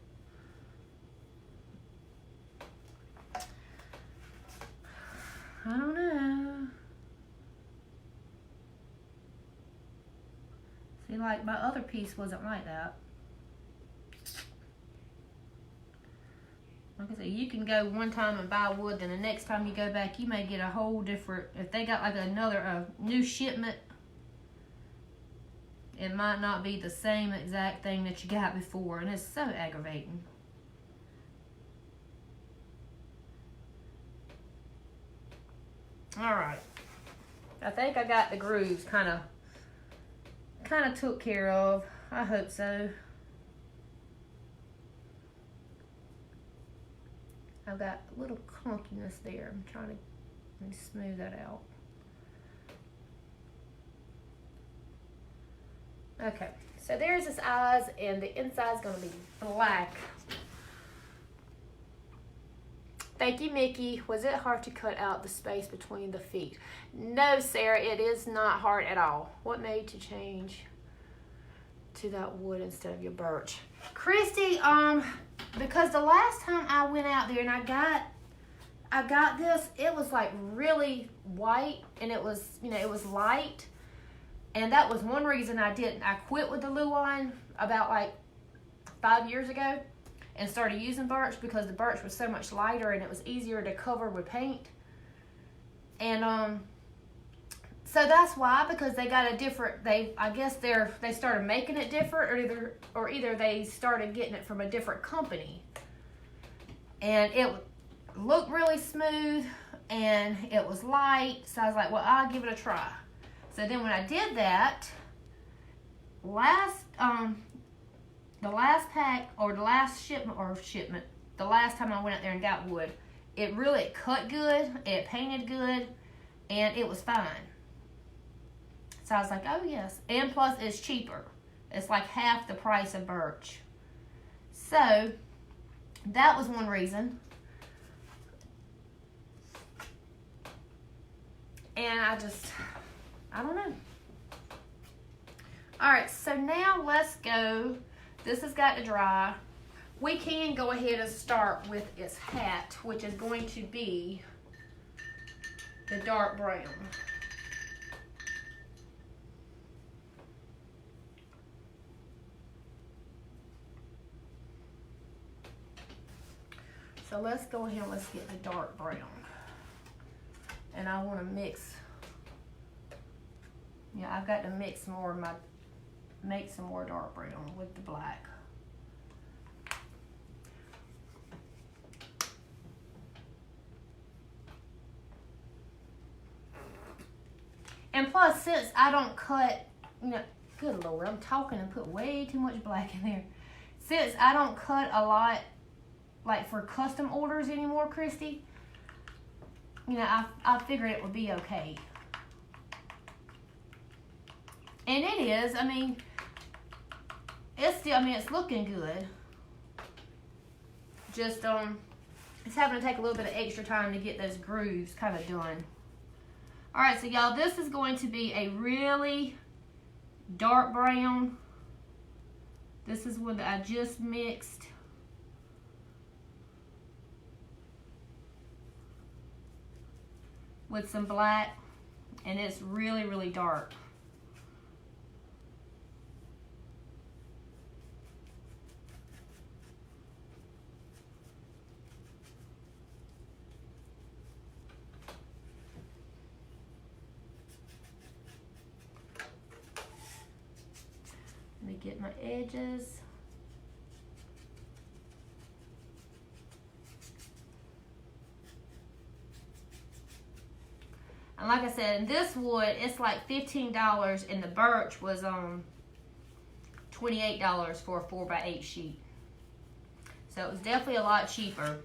I don't know. See, like my other piece wasn't like that. Like I said, you can go one time and buy wood, then the next time you go back, you may get a whole different, if they got like another new shipment, it might not be the same exact thing that you got before, and it's so aggravating. All right, I think I got the grooves kind of took care of. I hope so. I've got a little clunkiness there. I'm trying to smooth that out. Okay, so there's his eyes, and the inside's gonna be black. Thank you, Mickey. Was it hard to cut out the space between the feet? No, Sarah, it is not hard at all. What made you change to that wood instead of your birch? Christy, because the last time I went out there and I got this, it was like really white, and it was, it was light. And that was one reason I quit with the Luan about like 5 years ago and started using birch, because the birch was so much lighter and it was easier to cover with paint. And so that's why, because they got a different, I guess they started making it different, or either they started getting it from a different company. And it looked really smooth and it was light, so I was like, well, I'll give it a try. So then when I did that, the last pack, or the last shipment, the last time I went out there and got wood, it really cut good, it painted good, and it was fine. So I was like, oh yes. And plus it's cheaper. It's like half the price of birch. So that was one reason. And I don't know. Alright, so now let's go. This has got to dry. We can go ahead and start with its hat, which is going to be the dark brown. So let's go ahead and let's get the dark brown. And I want to mix. Yeah, I've got to mix more of make some more dark brown with the black. And plus, since I don't cut, good Lord, I'm talking and put way too much black in there. Since I don't cut a lot, like for custom orders anymore, Christy, I figured it would be okay. And it is. I mean, it's looking good. Just it's having to take a little bit of extra time to get those grooves kind of done. All right, so y'all, this is going to be a really dark brown. This is one that I just mixed. With some black, and it's really, really dark. Let me get my edges. And like I said, in this wood, it's like $15, and the birch was $28 for a 4x8 sheet. So it was definitely a lot cheaper.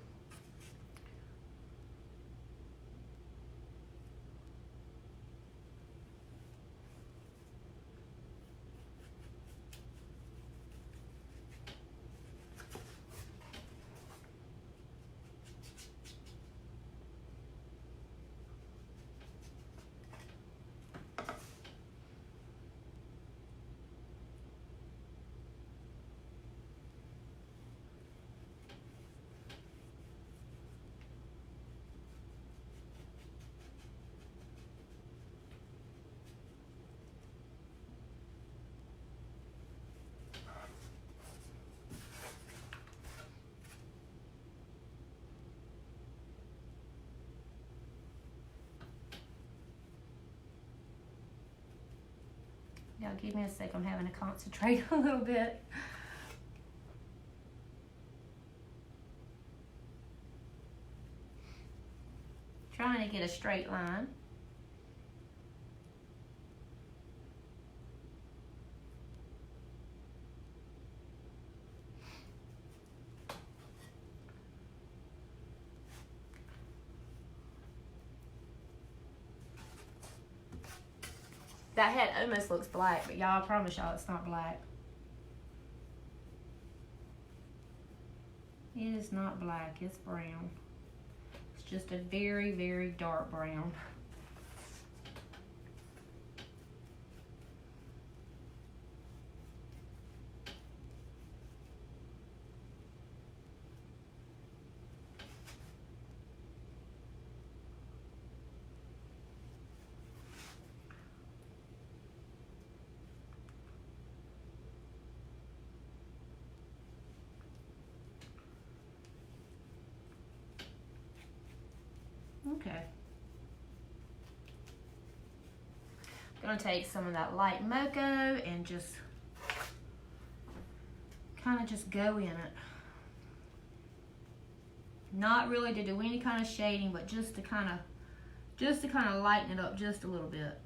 Y'all give me a sec, I'm having to concentrate a little bit. Trying to get a straight line. That hat almost looks black, but y'all, I promise y'all it's not black. It is not black, it's brown. It's just a very, very dark brown. Okay. going to take some of that light mocha and just kind of just go in it. Not really to do any kind of shading, but just to kind of lighten it up just a little bit.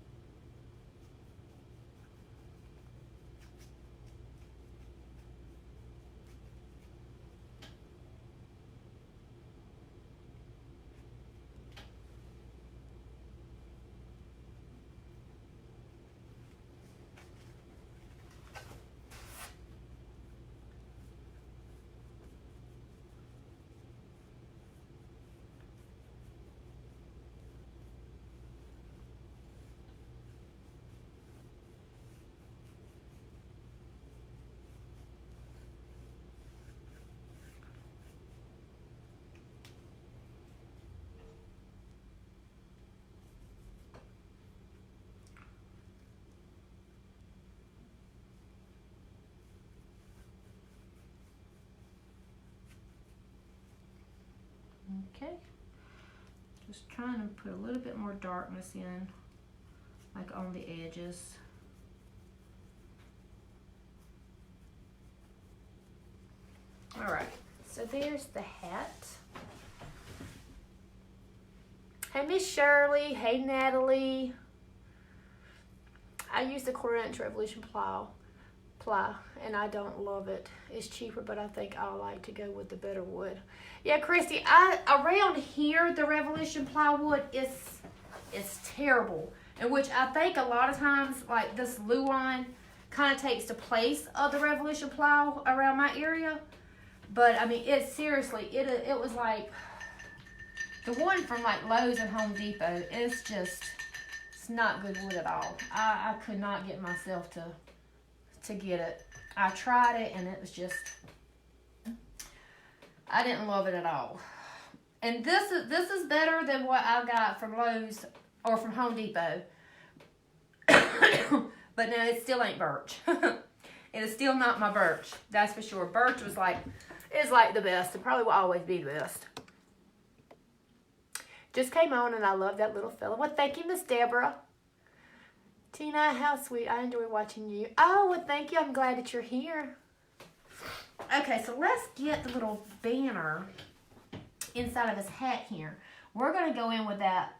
Okay, just trying to put a little bit more darkness in, like on the edges. All right, so there's the hat. Hey, Miss Shirley. Hey, Natalie. I use the 1/4" Revolution ply, and I don't love it. It's cheaper, but I think I like to go with the better wood. Yeah, Christy, around here the Revolution plywood is terrible, in which I think a lot of times like this Luan kind of takes the place of the Revolution ply around my area. But I mean, it seriously, it was like the one from like Lowe's and Home Depot. It's not good wood at all. I could not get myself to get it. I tried it and it was just, I didn't love it at all. And this is better than what I got from Lowe's or from Home Depot. But no, it still ain't birch. It is still not my birch, that's for sure. Birch is like the best. It probably will always be the best. Just came on and I love that little fella. Well, thank you, Miss Deborah. Tina, how sweet. I enjoy watching you. Oh, well, thank you. I'm glad that you're here. Okay, so let's get the little banner inside of his hat here. We're going to go in with that,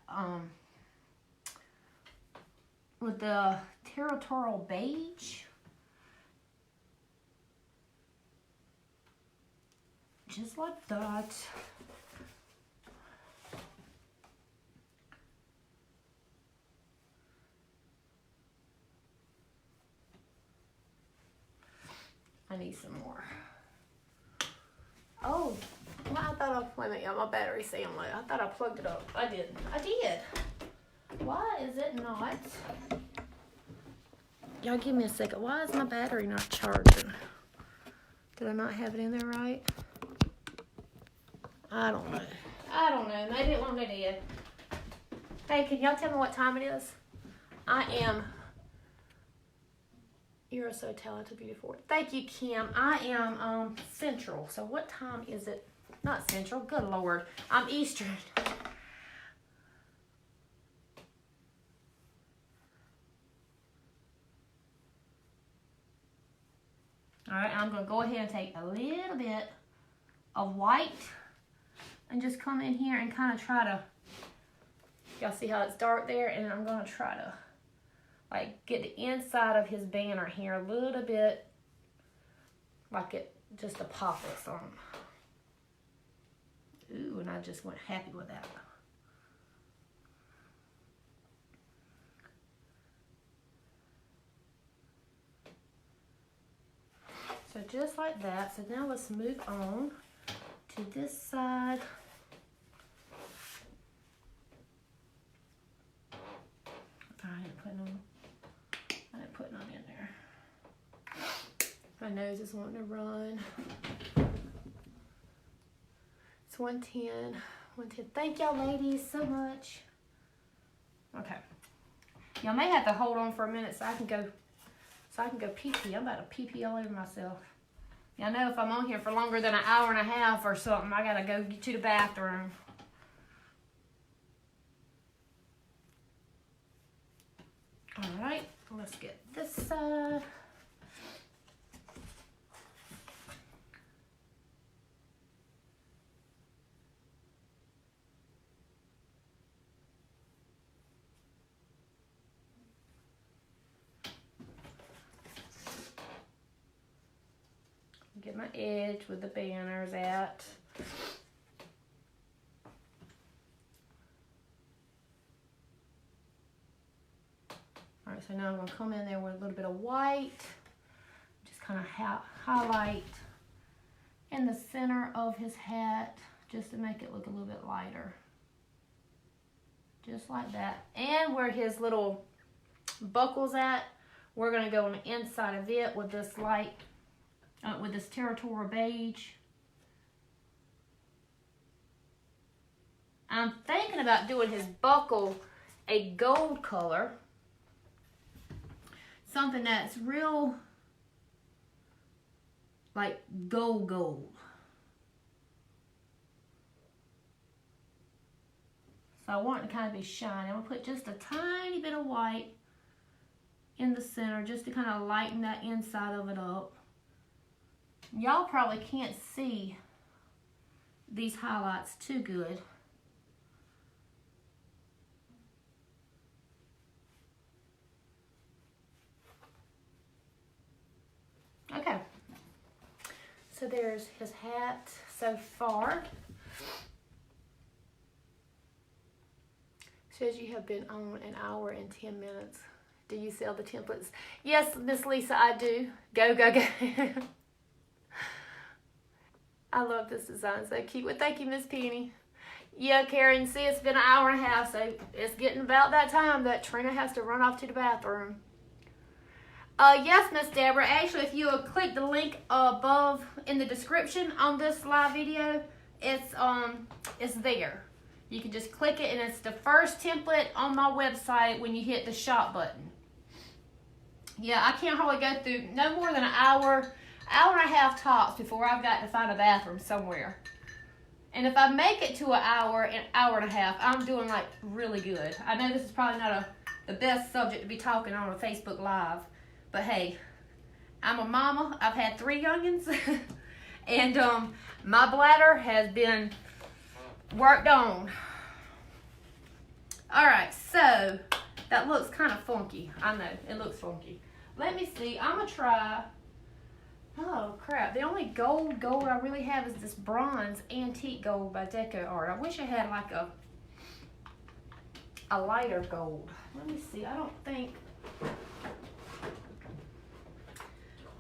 with the Territorial Beige. Just like that. I need some more. Oh, well, I thought wait a minute, my battery's saying low. I thought I plugged it up. I didn't. I did. Why is it not? Y'all give me a second. Why is my battery not charging? Did I not have it in there right? I don't know. I don't know. Maybe it won't go dead. Hey, can y'all tell me what time it is? You're so talented, beautiful. Thank you, Kim. I am Central. So what time is it? Not Central. Good Lord. I'm Eastern. All right, I'm going to go ahead and take a little bit of white and just come in here and kind of try to, y'all see how it's dark there? And I'm going to try to like get the inside of his banner here a little bit like it just a pop or something. Ooh, and I just went happy with that. So just like that. So now let's move on to this side. I didn't put none in there. My nose is wanting to run. It's 110. 110. Thank y'all ladies so much. Okay. Y'all may have to hold on for a minute so I can go pee-pee. I'm about to pee-pee all over myself. Y'all know if I'm on here for longer than an hour and a half or something, I gotta go to the bathroom. All right, let's get this side. Get my edge with the banners at. All right, so now I'm going to come in there with a little bit of white. Just kind of highlight in the center of his hat just to make it look a little bit lighter. Just like that. And where his little buckle's at, we're going to go on the inside of it with this light, with this Territorial beige. I'm thinking about doing his buckle a gold color. Something that's real, like gold. So I want it to kind of be shiny. I'm going to put just a tiny bit of white in the center just to kind of lighten that inside of it up. Y'all probably can't see these highlights too good. Okay, so there's his hat so far. Says you have been on an hour and 10 minutes. Do you sell the templates? Yes, Miss Lisa, I do. Go, go, go. I love this design, so cute. Well, thank you, Miss Penny. Yeah, Karen, see, it's been an hour and a half, so it's getting about that time that Trina has to run off to the bathroom. Yes, Miss Deborah. Actually, if you click the link above in the description on this live video, it's there. You can just click it, and it's the first template on my website when you hit the shop button. Yeah, I can't hardly go through no more than an hour and a half tops before I've got to find a bathroom somewhere. And if I make it to an hour and a half, I'm doing like really good. I know this is probably not the best subject to be talking on a Facebook Live, but hey, I'm a mama. I've had 3 youngins, and my bladder has been worked on. All right, so that looks kind of funky. I know, it looks funky. Let me see. I'm going to try. Oh, crap. The only gold I really have is this bronze antique gold by Deco Art. I wish I had like a lighter gold. Let me see. I don't think.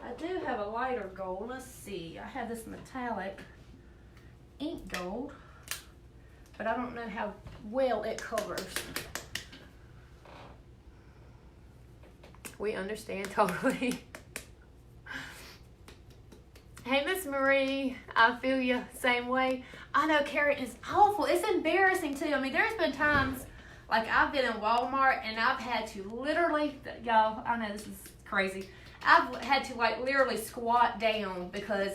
I do have a lighter gold. Let's see. I have this metallic ink gold, but I don't know how well it covers. We understand totally. Hey, Miss Marie, I feel you same way. I know Carrot is awful. It's embarrassing too. I mean, there's been times like I've been in Walmart and I've had to literally, y'all, I know this is crazy. I've had to like literally squat down because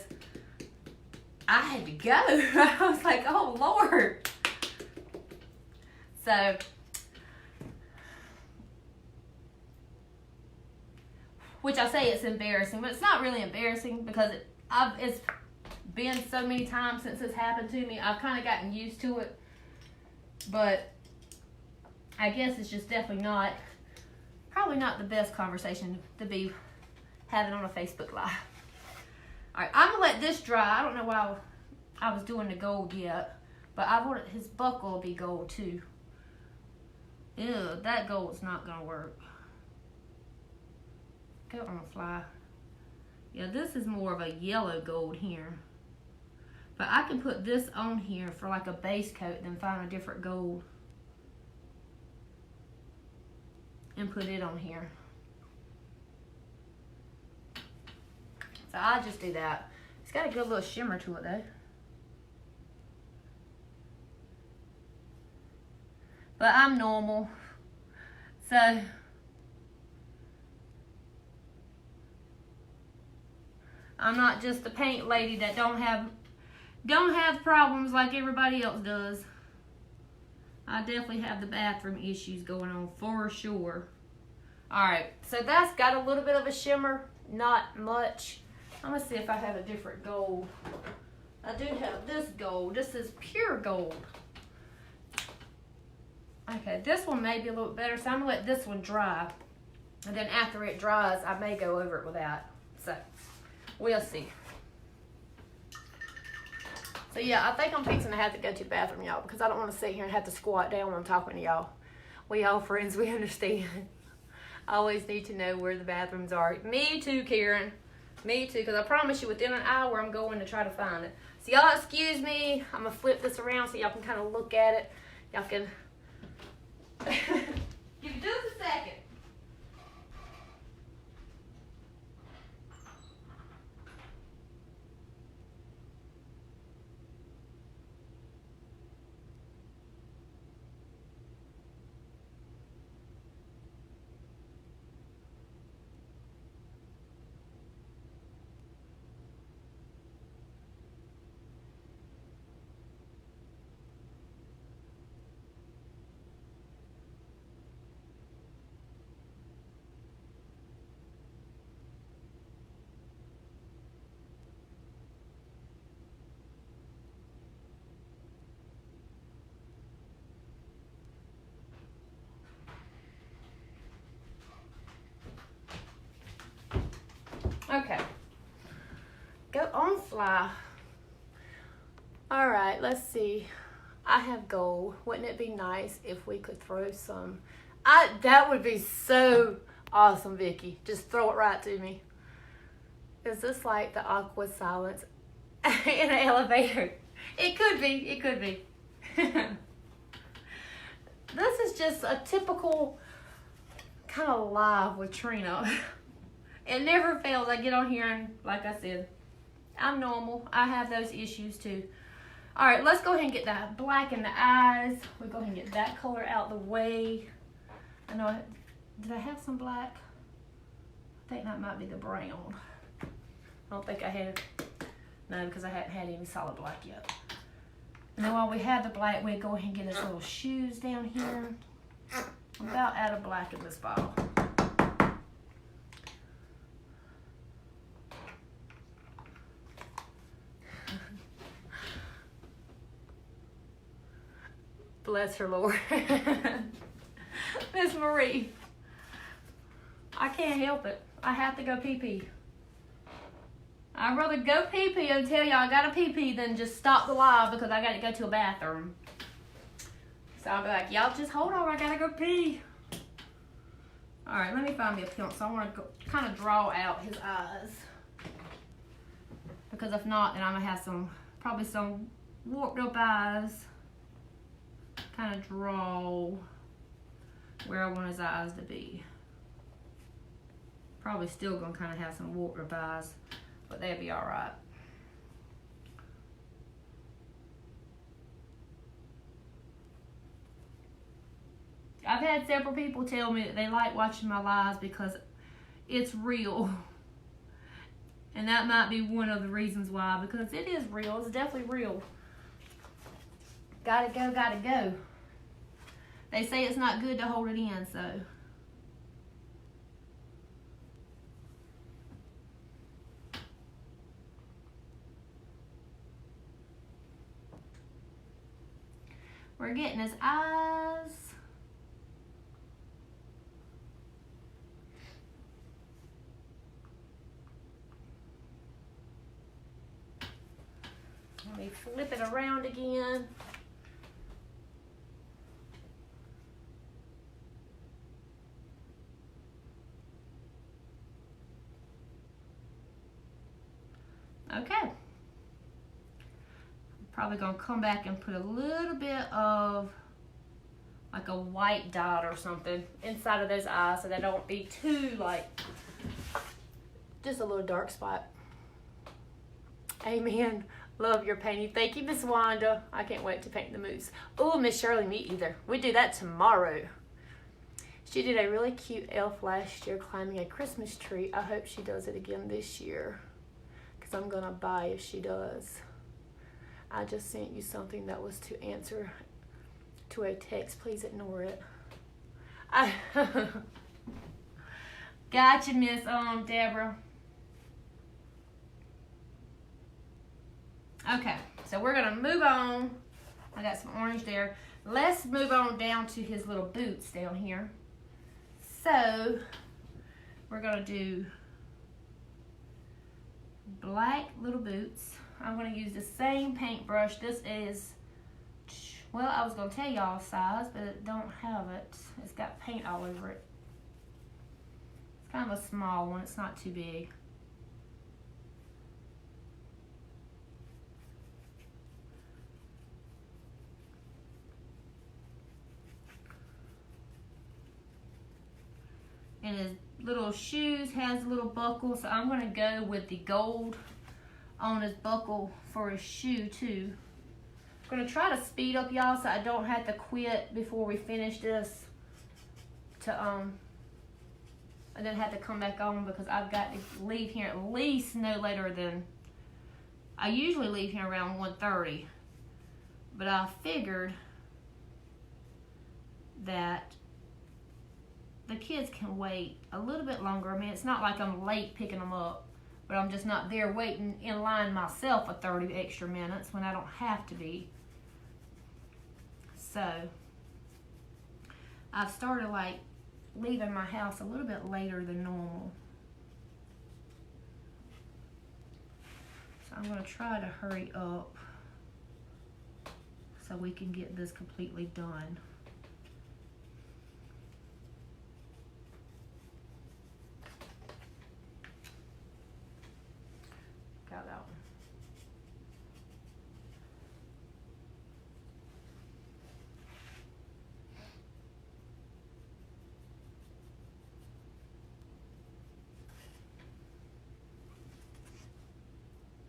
I had to go. I was like, oh Lord. So, which I say it's embarrassing, but it's not really embarrassing because it's been so many times since it's happened to me. I've kind of gotten used to it, but I guess it's just definitely probably not the best conversation to be having on a Facebook Live. All right, I'm gonna let this dry. I don't know why I was doing the gold yet, but I wanted his buckle to be gold too. Ew, that gold's not gonna work. Go on, fly. Yeah, this is more of a yellow gold here. But I can put this on here for like a base coat and then find a different gold and put it on here. So I'll just do that. It's got a good little shimmer to it though. But I'm normal. So I'm not just a paint lady that don't have problems like everybody else does. I definitely have the bathroom issues going on for sure. Alright, so that's got a little bit of a shimmer, not much. I'm going to see if I have a different gold. I do have this gold. This is pure gold. Okay, this one may be a little bit better, so I'm going to let this one dry. And then after it dries, I may go over it with that. So, we'll see. So yeah, I think I'm fixing to have to go to the bathroom, y'all, because I don't want to sit here and have to squat down when I'm talking to y'all. We all friends, we understand. I always need to know where the bathrooms are. Me too, Karen. Me too, because I promise you within an hour I'm going to try to find it. So y'all excuse me. I'm going to flip this around so y'all can kind of look at it. Y'all can... Give it just a second. Okay. Go on, fly. All right, let's see. I have gold. Wouldn't it be nice if we could throw some? That would be so awesome, Vicky. Just throw it right to me. Is this like the awkward silence in an elevator? It could be. It could be. This is just a typical kind of live with Trina. It never fails. I get on here and, like I said, I'm normal. I have those issues too. All right, let's go ahead and get that black in the eyes. We'll go ahead and get that color out the way. I know, did I have some black? I think that might be the brown. I don't think I had, no, because I hadn't had any solid black yet. And then while we have the black, we'll go ahead and get his little shoes down here. I'm about out of black in this bottle. Bless her, Lord. Miss Marie. I can't help it. I have to go pee-pee. I'd rather go pee-pee and tell y'all I got to pee-pee than just stop the live because I got to go to a bathroom. So I'll be like, y'all just hold on, I got to go pee. Alright, let me find me a pencil. I want to kind of draw out his eyes. Because if not, then I'm going to have probably some warped up eyes. Kind of draw where I want his eyes to be. Probably still gonna kind of have some warped up eyes, but they'll be all right. I've had several people tell me that they like watching my lives because it's real. And that might be one of the reasons why, because it is real. It's definitely real. Gotta go, gotta go. They say it's not good to hold it in, so. We're getting his eyes. Let me flip it around again. Okay. Probably gonna come back and put a little bit of like a white dot or something inside of those eyes so they don't be too like, just a little dark spot. Amen. Love your painting. Thank you, Miss Wanda. I can't wait to paint the moose. Oh, Miss Shirley, me either. We do that tomorrow. She did a really cute elf last year climbing a Christmas tree. I hope she does it again this year. I'm gonna buy if she does. I just sent you something that was to answer to a text. Please ignore it. Gotcha, Miss Deborah. Okay, so we're gonna move on. I got some orange there. Let's move on down to his little boots down here. So we're gonna do black little boots. I'm gonna use the same paintbrush. This is, well, I was gonna tell y'all size, but it don't have it. It's got paint all over it. It's kind of a small one. It's not too big. And his little shoes has a little buckle, so I'm gonna go with the gold on his buckle for his shoe too. I'm gonna try to speed up, y'all, so I don't have to quit before we finish this. I didn't have to come back on because I've got to leave here at least no later than, I usually leave here around 1:30, but I figured that the kids can wait a little bit longer. I mean, it's not like I'm late picking them up, but I'm just not there waiting in line myself for 30 extra minutes when I don't have to be. So I've started like leaving my house a little bit later than normal. So I'm going to try to hurry up so we can get this completely done. Got that one.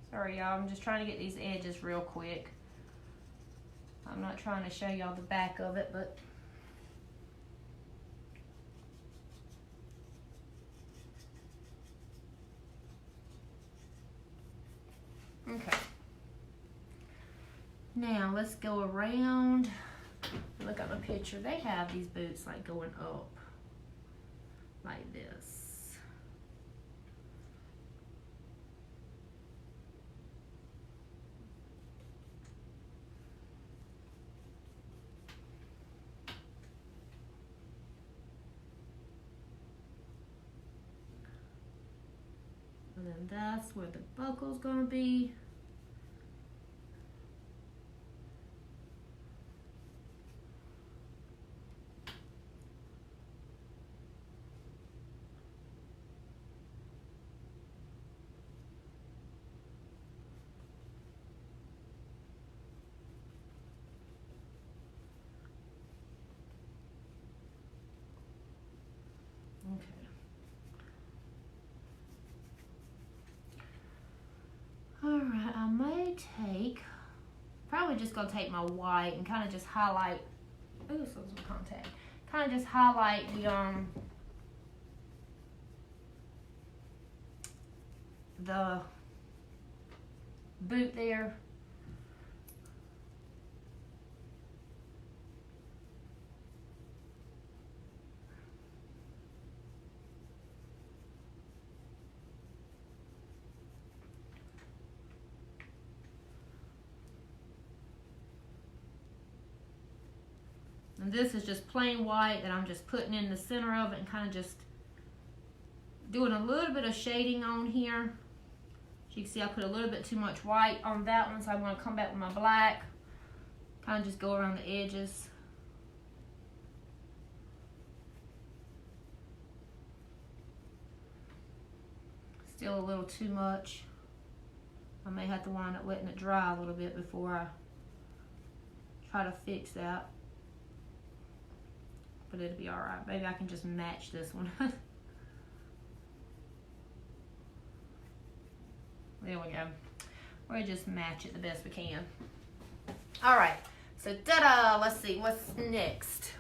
Sorry, y'all. I'm just trying to get these edges real quick. I'm not trying to show y'all the back of it, but okay. Now let's go around. Look at the picture. They have these boots like going up like this. And then that's where the buckle's gonna be. Okay. Alright, I may take, probably just gonna take my white and kind of just highlight, ooh, this was some contact, kind of just highlight the boot there. And this is just plain white that I'm just putting in the center of it and kind of just doing a little bit of shading on here. As you can see, I put a little bit too much white on that one, so I want to come back with my black. Kind of just go around the edges. Still a little too much. I may have to wind up letting it dry a little bit before I try to fix that. But it'll be alright. Maybe I can just match this one. There we go. We'll just match it the best we can. Alright. So, ta-da! Let's see. What's next?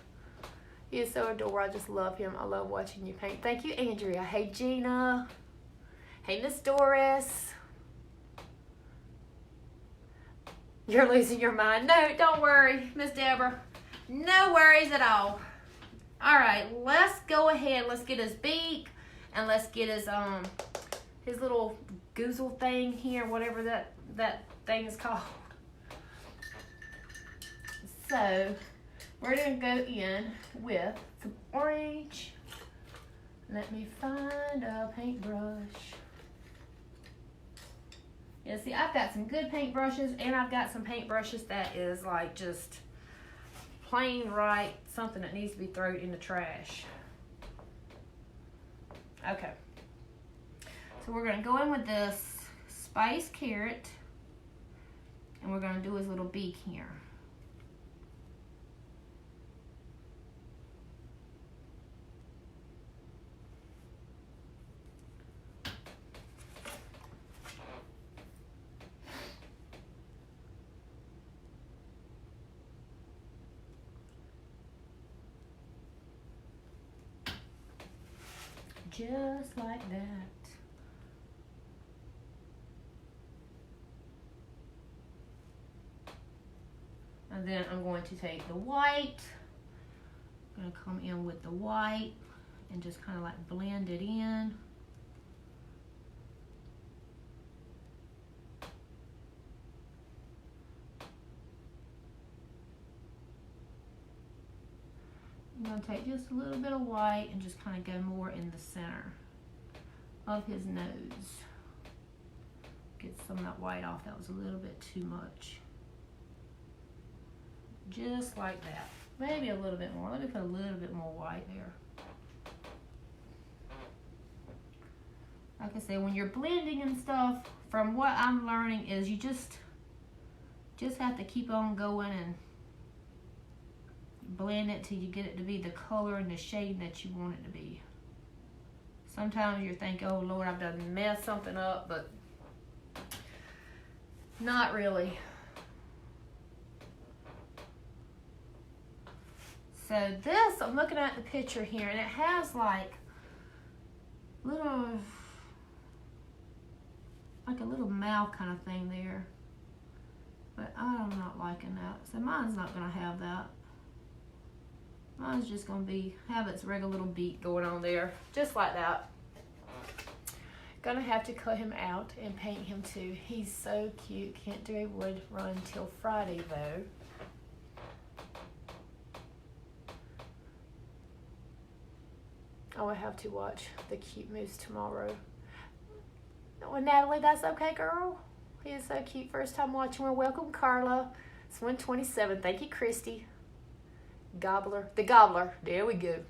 He's so adorable. I just love him. I love watching you paint. Thank you, Andrea. Hey, Gina. Hey, Miss Doris. You're losing your mind. No, don't worry, Miss Deborah. No worries at all. All right, let's go ahead. Let's get his beak And let's get his little goozle thing here, whatever that thing is called. So we're gonna go in with some orange. Let me find a paintbrush. Yeah, see, I've got some good paintbrushes, and I've got some paintbrushes that is like just plain right, something that needs to be thrown in the trash. Okay. So we're gonna go in with this Spice Carrot, and we're gonna do his little beak here. Just like that. And then I'm going to take the white. I'm going to come in with the white and just kind of like blend it in. I'm going to take just a little bit of white and just kind of go more in the center of his nose. Get some of that white off. That was a little bit too much. Just like that. Maybe a little bit more. Let me put a little bit more white there. Like I say, when you're blending and stuff, from what I'm learning is you just have to keep on going and blend it till you get it to be the color and the shade that you want it to be. Sometimes you think, oh Lord, I've done messed something up, but not really. So this, I'm looking at the picture here, and it has like little, like a little mouth kind of thing there. But I'm not liking that. So mine's not gonna have that. Mine's just gonna have its regular little beak going on there, just like that. Gonna have to cut him out and paint him too. He's so cute. Can't do a wood run till Friday though. I will have to watch the cute moose tomorrow. Well, Natalie, that's okay, girl. He is so cute. First time watching. Well, welcome, Carla. It's 127. Thank you, Christy. Gobbler. The gobbler. There we go.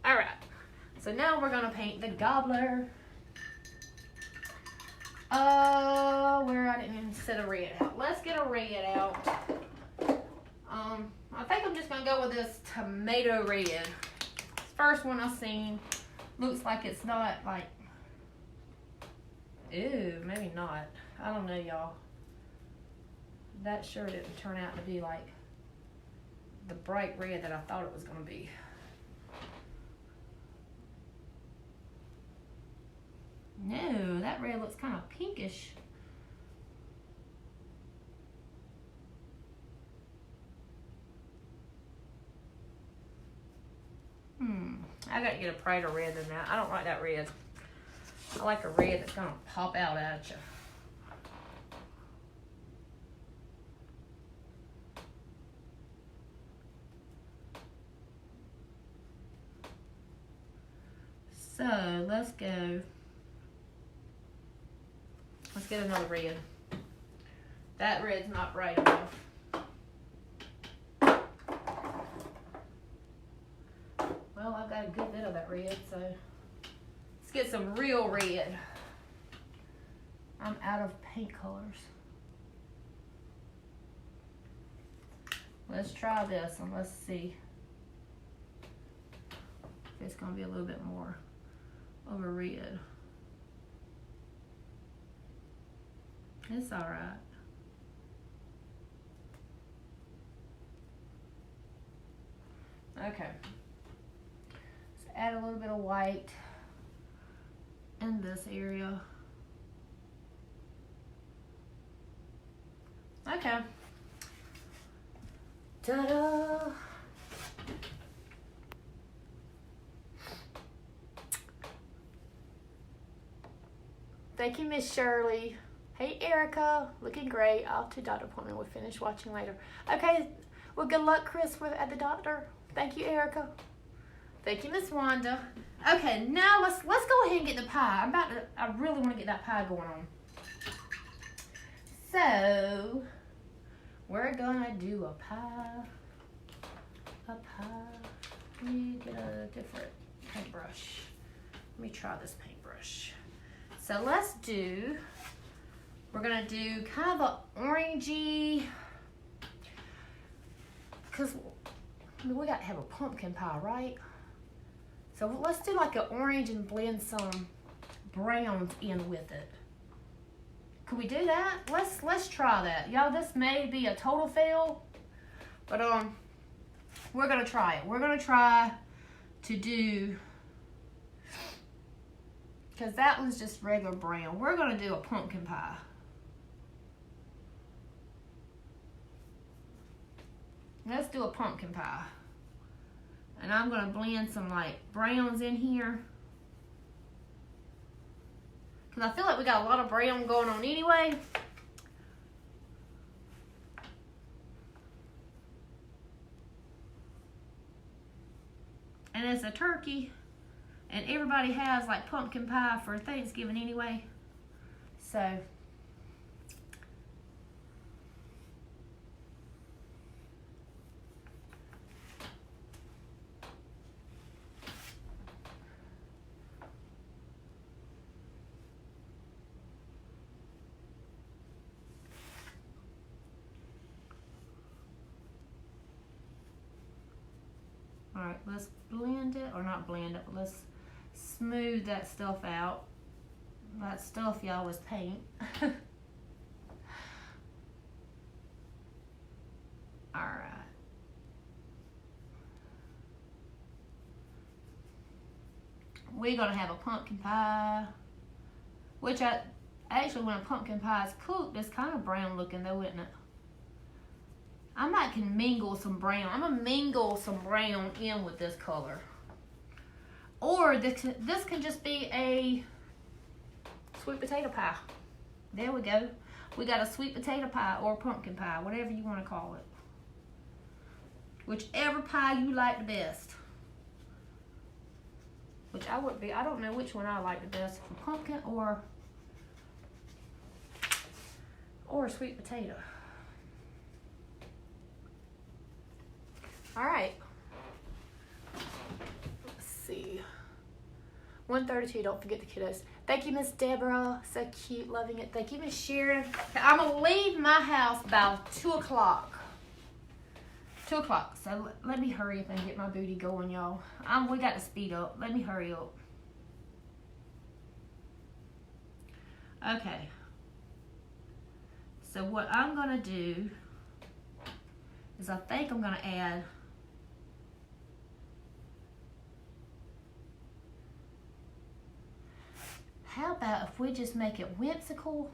All right. So now we're going to paint the gobbler. Where I didn't even set a red out. Let's get a red out. I think I'm just going to go with this tomato red. First one I've seen. Looks like it's not like, ew, maybe not. I don't know, y'all. That sure didn't turn out to be like the bright red that I thought it was going to be. No, that red looks kind of pinkish. I gotta get a brighter red than that. I don't like that red. I like a red that's gonna pop out at you. So let's go. Let's get another red. That red's not bright enough. Well, I've got a good bit of that red, so let's get some real red. I'm out of paint colors. Let's try this and let's see if it's gonna be a little bit more of a red. It's all right. Okay. So add a little bit of white in this area. Okay. Ta-da! Thank you, Miss Shirley. Hey, Erica. Looking great. Off to doctor appointment. We'll finish watching later. Okay. Well, good luck, Chris, at the doctor. Thank you, Erica. Thank you, Miss Wanda. Okay, now let's go ahead and get the pie. I really want to get that pie going on. So, we're gonna do a pie. Let me get a different paintbrush. Let me try this paintbrush. So we're gonna do kind of a orangey, because we got to have a pumpkin pie, right? So let's do like an orange and blend some browns in with it. Could we do that? Let's try that. Y'all, this may be a total fail, but we're gonna try it. We're gonna try to do, because that was just regular brown. We're gonna do a pumpkin pie. Let's do a pumpkin pie. And I'm gonna blend some like browns in here, because I feel like we got a lot of brown going on anyway. And it's a turkey, and everybody has like pumpkin pie for Thanksgiving anyway. So all right, let's blend it, or not blend it, but let's smooth that stuff out. That stuff, y'all, was paint. All right. We're gonna have a pumpkin pie, which actually, when a pumpkin pie is cooked, it's kind of brown looking though, isn't it? I might can mingle some brown. I'm gonna mingle some brown in with this color. Or this can just be a sweet potato pie. There we go. We got a sweet potato pie or pumpkin pie, whatever you want to call it. Whichever pie you like the best. Which I don't know which one I like the best, pumpkin or sweet potato. All right. Let's see. 1:32. Don't forget the kiddos. Thank you, Miss Deborah. So cute. Loving it. Thank you, Miss Sharon. I'm going to leave my house by 2 o'clock. 2 o'clock. So let me hurry up and get my booty going, y'all. We got to speed up. Let me hurry up. Okay. So what I'm going to do is I think I'm going to add how about if we just make it whimsical?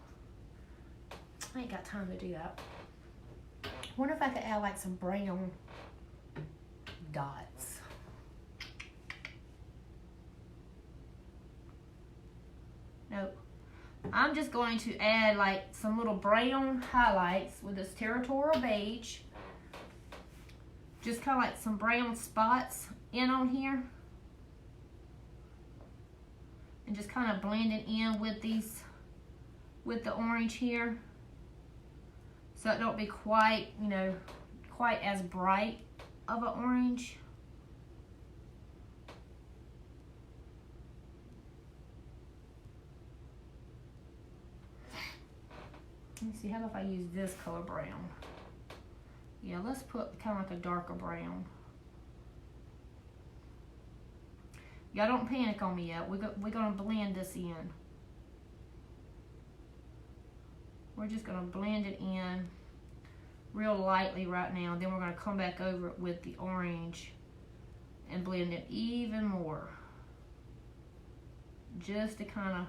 I ain't got time to do that. I wonder if I could add like some brown dots. Nope. I'm just going to add like some little brown highlights with this Territorial Beige. Just kind of like some brown spots in on here. And just kind of blend it in with the orange here. So it don't be quite, quite as bright of an orange. Let me see, how about if I use this color brown? Yeah, let's put kind of like a darker brown. Y'all don't panic on me yet. We're gonna blend this in. We're just gonna blend it in real lightly right now. Then we're gonna come back over it with the orange and blend it even more. Just to kind of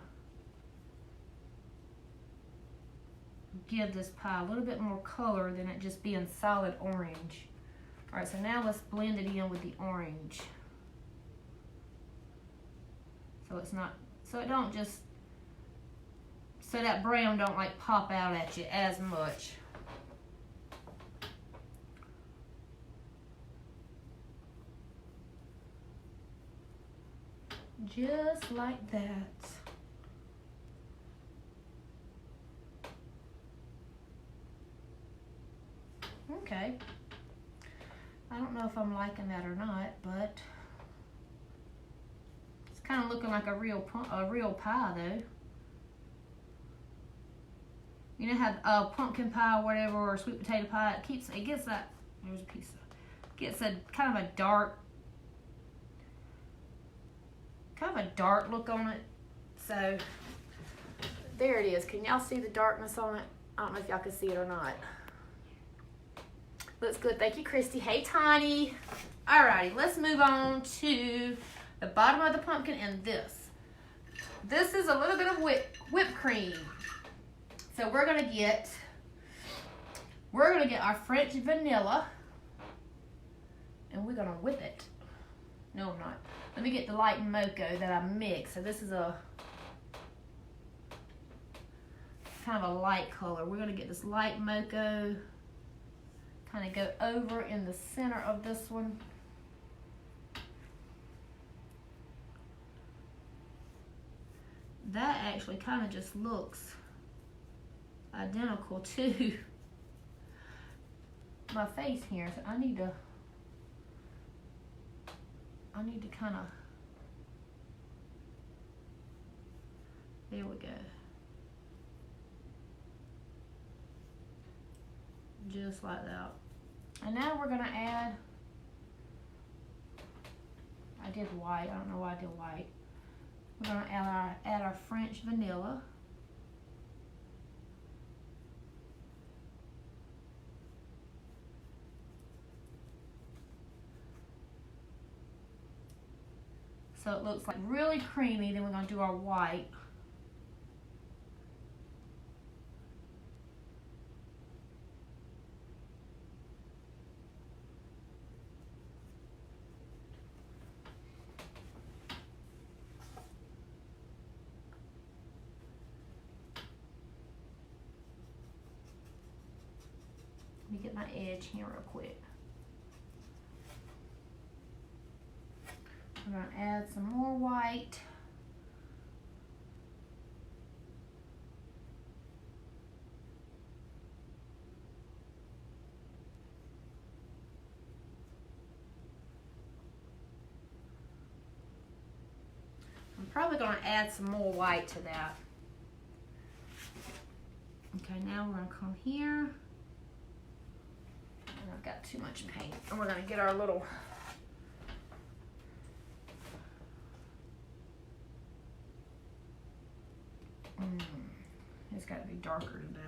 give this pie a little bit more color than it just being solid orange. All right, so now let's blend it in with the orange. So it's not, so it don't just so that brown don't like pop out at you as much. Just like that. Okay. I don't know if I'm liking that or not, but it's kind of looking like a real pie though. You know how pumpkin pie or whatever, or sweet potato pie, it gets that, there's a piece of, gets a kind of a dark look on it. So there it is. Can y'all see the darkness on it? I don't know if y'all can see it or not. Looks good. Thank you, Christy. Hey, Tiny. Alrighty, let's move on to the bottom of the pumpkin and this. This is a little bit of whipped cream. So we're gonna get our French vanilla, and we're gonna whip it. No, I'm not. Let me get the light mocha that I mixed. So this is a kind of a light color. We're gonna get this light mocha, kind of go over in the center of this one. That actually kind of just looks identical to my face here. So I need to kind of, there we go. Just like that. And now we're gonna add, I did white, I don't know why I did white. We're gonna add our French vanilla. So it looks like really creamy. Then we're gonna do our white. Let me get my edge here real quick. We're going to add some more white. I'm probably going to add some more white to that. Okay, now we're going to come here. And I've got too much paint. And we're going to get our little it's got to be darker than that.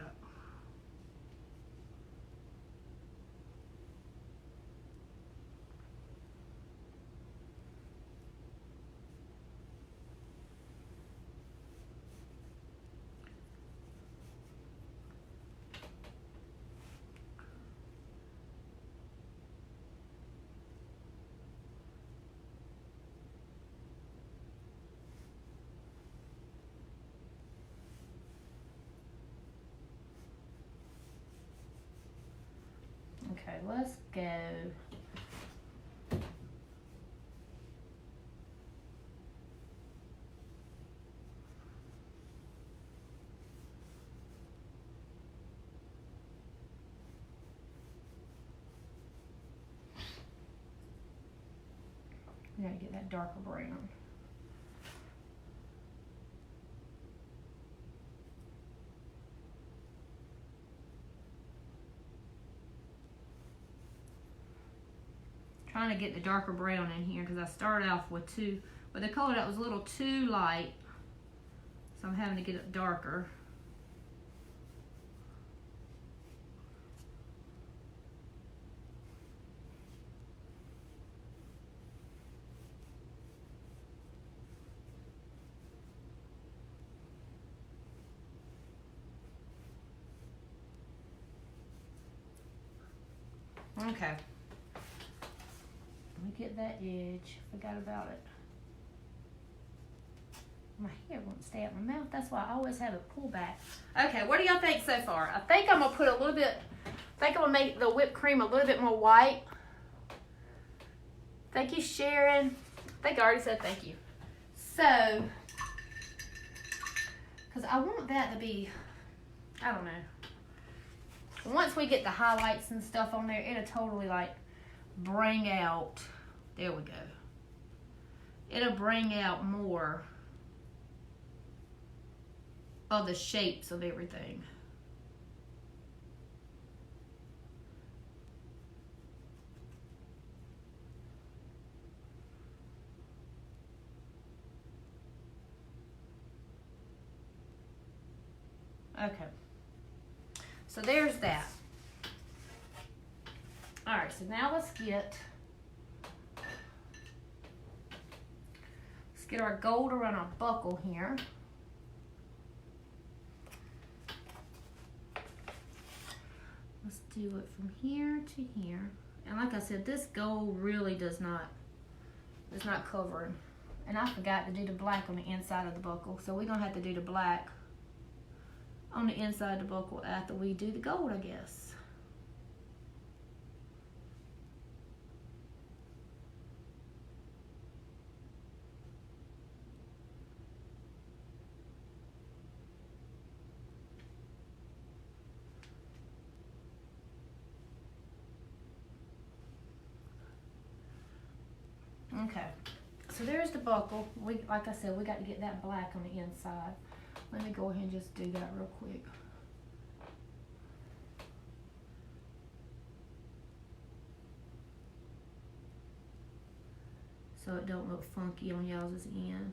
Okay, let's go. We gotta get that darker brown. Trying to get the darker brown in here because I started off with the color that was a little too light, so I'm having to get it darker. Okay. Let me get that edge. Forgot about it. My hair won't stay out my mouth. That's why I always have it pulled back. Okay, what do y'all think so far? I think I'm going to put a little bit, I think I'm going to make the whipped cream a little bit more white. Thank you, Sharon. I think I already said thank you. So, because I want that to be, I don't know. Once we get the highlights and stuff on there, it'll totally like bring out, there we go. It'll bring out more of the shapes of everything. Okay. So there's that. All right, so now let's get our gold around our buckle here. Let's do it from here to here. And like I said, this gold really does not cover. And I forgot to do the black on the inside of the buckle. So we're gonna have to do the black on the inside of the buckle after we do the gold, I guess. Okay, so there's the buckle. Like I said, we got to get that black on the inside. Let me go ahead and just do that real quick. So it don't look funky on y'all's end.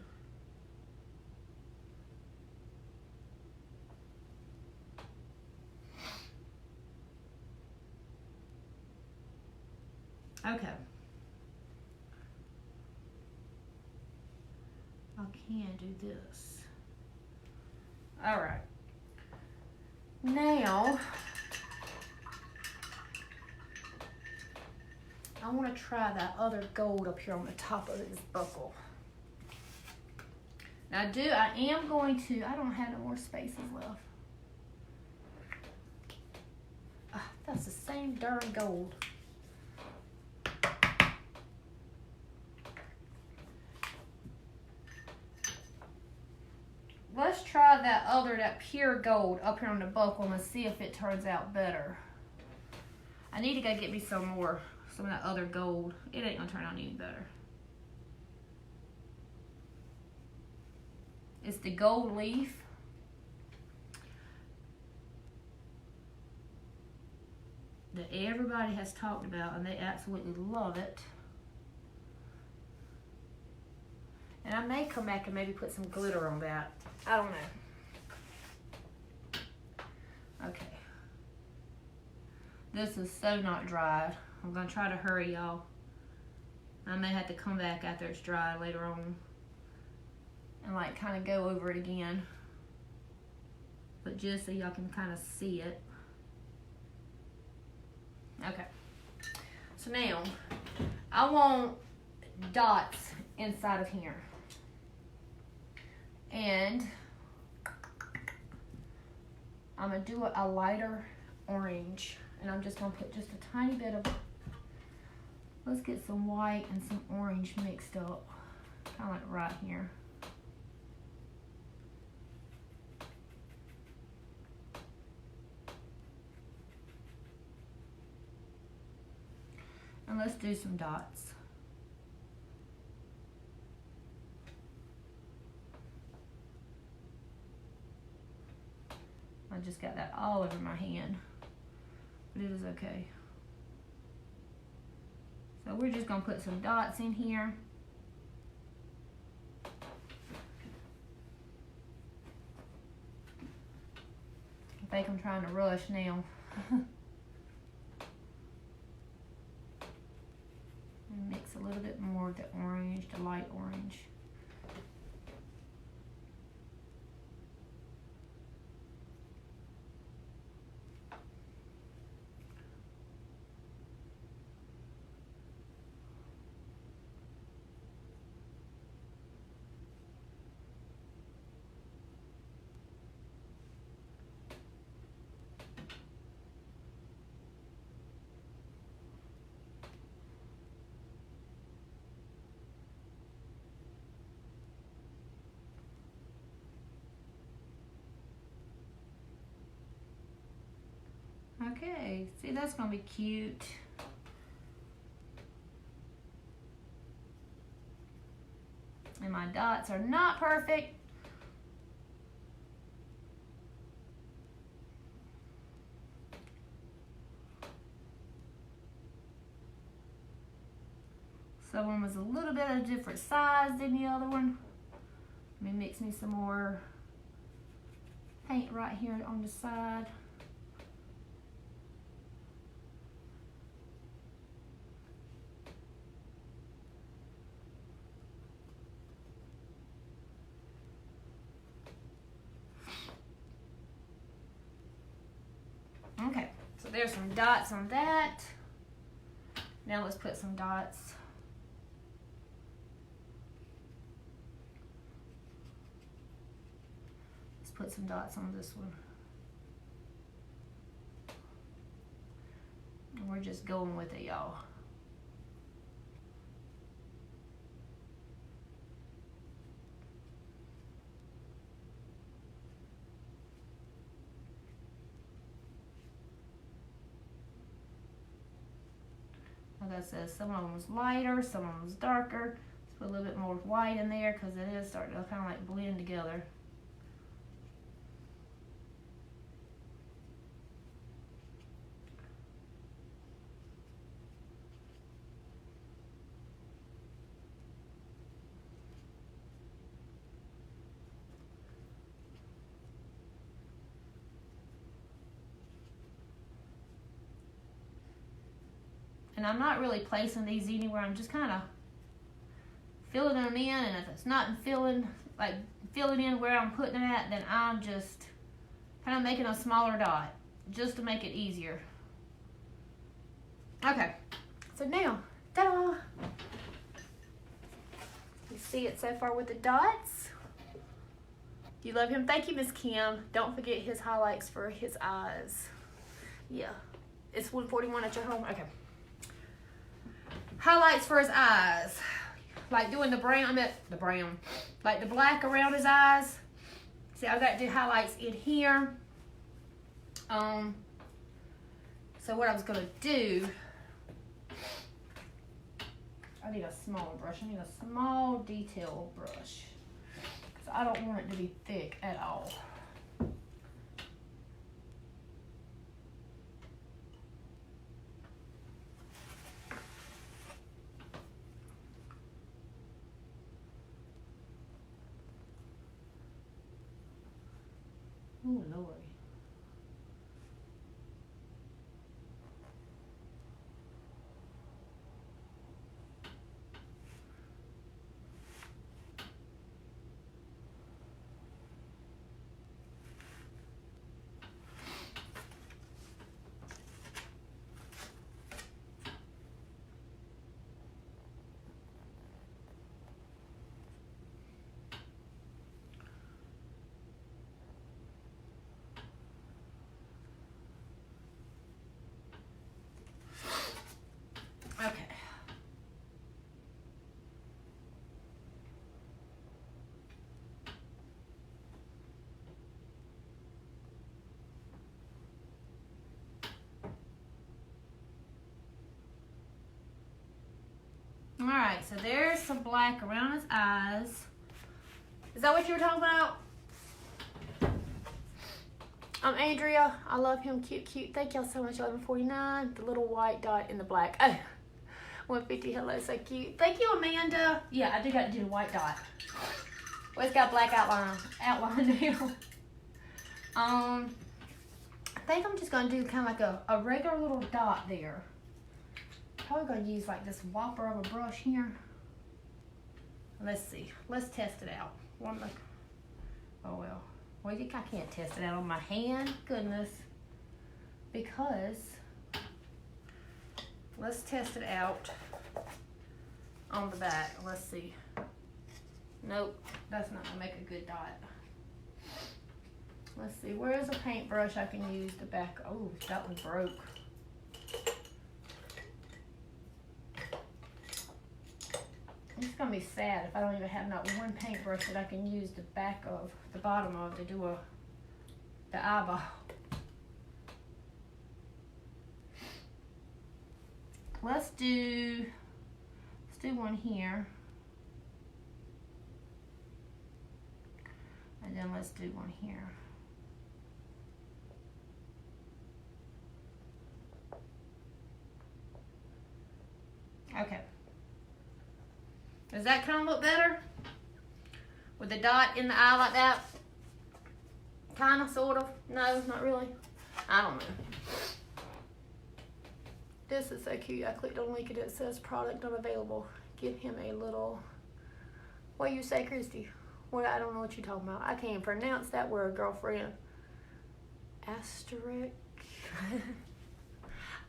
Okay. I can do this. All right. Now, I want to try that other gold up here on the top of this buckle. Now I am going to, I don't have no more spaces left. That's the same darn gold. Let's try that pure gold up here on the buckle and see if it turns out better. I need to go get me some of that other gold. It ain't gonna turn out any better. It's the gold leaf. That everybody has talked about and they absolutely love it. And I may come back and maybe put some glitter on that. I don't know. Okay. This is so not dried. I'm going to try to hurry, y'all. I may have to come back after it's dry later on and like kind of go over it again. But just so y'all can kind of see it. Okay. So now, I want dots inside of here. And I'm going to do a lighter orange. And I'm just going to put just a tiny bit of, let's get some white and some orange mixed up. Kind of like right here. And let's do some dots. I just got that all over my hand, but it is okay. So we're just gonna put some dots in here. I think I'm trying to rush now. And mix a little bit more of the orange, the light orange. Okay, see, that's gonna be cute. And my dots are not perfect. Some one was a little bit of a different size than the other one. Let me mix me some more paint right here on the side. Okay, so there's some dots on that. Now let's put some dots. Let's put some dots on this one. And we're just going with it, y'all. Like I said, some of them was lighter, some of them was darker. Let's put a little bit more white in there because it is starting to kind of like blend together. And I'm not really placing these anywhere. I'm just kind of filling them in, and if it's not filling in where I'm putting it at, then I'm just kind of making a smaller dot just to make it easier. Okay, so now, ta-da! You see it so far with the dots? You love him? Thank you, Miss Kim. Don't forget his highlights for his eyes. Yeah, it's 1:41 at your home. Okay. Highlights for his eyes, like doing the brown, like the black around his eyes. See, I got to do highlights in here. So what I was gonna do, I need a smaller brush. I need a small detail brush because I don't want it to be thick at all. Oh, Lord. Okay. All right, so there's some black around his eyes. Is that what you were talking about? Andrea, I love him. Cute, cute. Thank y'all so much. 11:49. The little white dot in the black. Oh, 150. Hello, so cute. Thank you, Amanda. Yeah, I do got to do the white dot. Well, it's got black outline now. I think I'm just gonna do kind of like a regular little dot there. Probably gonna use like this whopper of a brush here. Let's see. Let's test it out. Oh well. Well, I can't test it out on my hand. Goodness. Because let's test it out on the back. Let's see. Nope, that's not gonna make a good dot. Let's see. Where is a paintbrush I can use to back? Oh, that one broke. It's gonna be sad if I don't even have not one paintbrush that I can use the back of, the bottom of, to do the eyeball. let's do one here. And then let's do one here. Okay. Does that kind of look better? With the dot in the eye like that? Kind of, sort of. No, not really. I don't know. This is so cute. I clicked on the link and it says product unavailable. Give him a little, what do you say, Christy? Well, I don't know what you're talking about. I can't pronounce that word, girlfriend. Asterisk.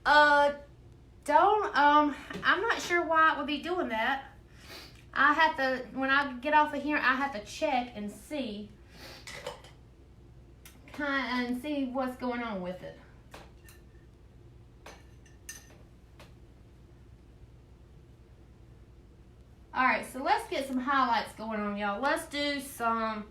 I'm not sure why it would be doing that. I have to, when I get off of here, I have to check and see, and see what's going on with it. All right, so let's get some highlights going on, y'all. Let's do some,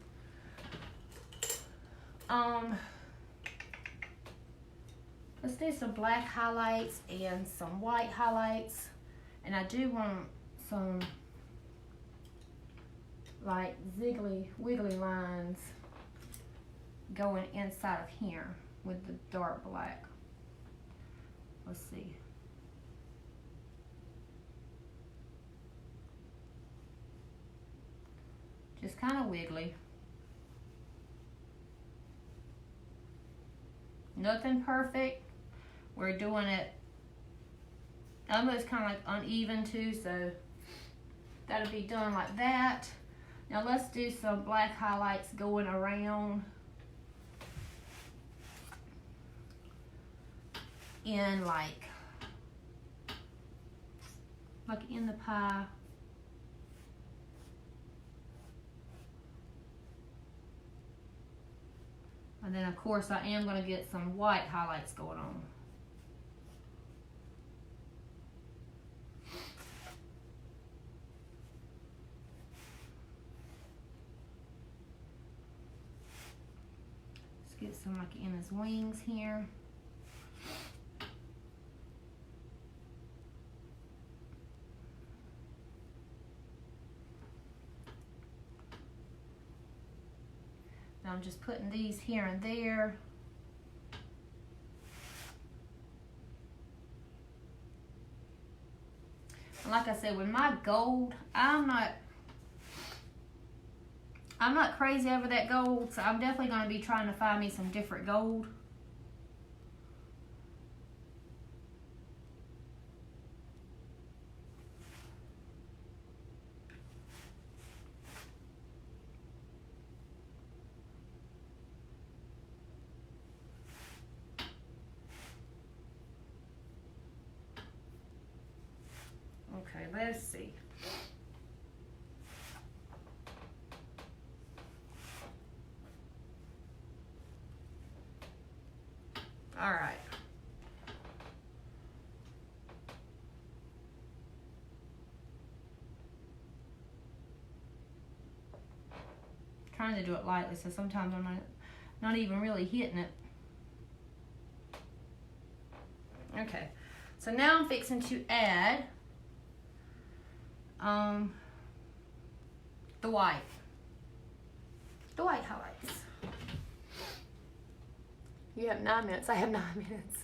let's do some black highlights and some white highlights. And I do want some like wiggly lines going inside of here with the dark black. Let's see. Just kind of wiggly. Nothing perfect. We're doing it almost kind of like uneven too, so that'll be done like that. Now let's do some black highlights going around in like in the pie. And then of course I am going to get some white highlights going on. Let's get some like in his wings here. Now I'm just putting these here and there. And like I said, with my gold, I'm not crazy over that gold, so I'm definitely going to be trying to find me some different gold. Okay, let's see. All right. Trying to do it lightly, so sometimes I'm not even really hitting it. Okay, so now I'm fixing to add the white highlights. You have 9 minutes. I have 9 minutes.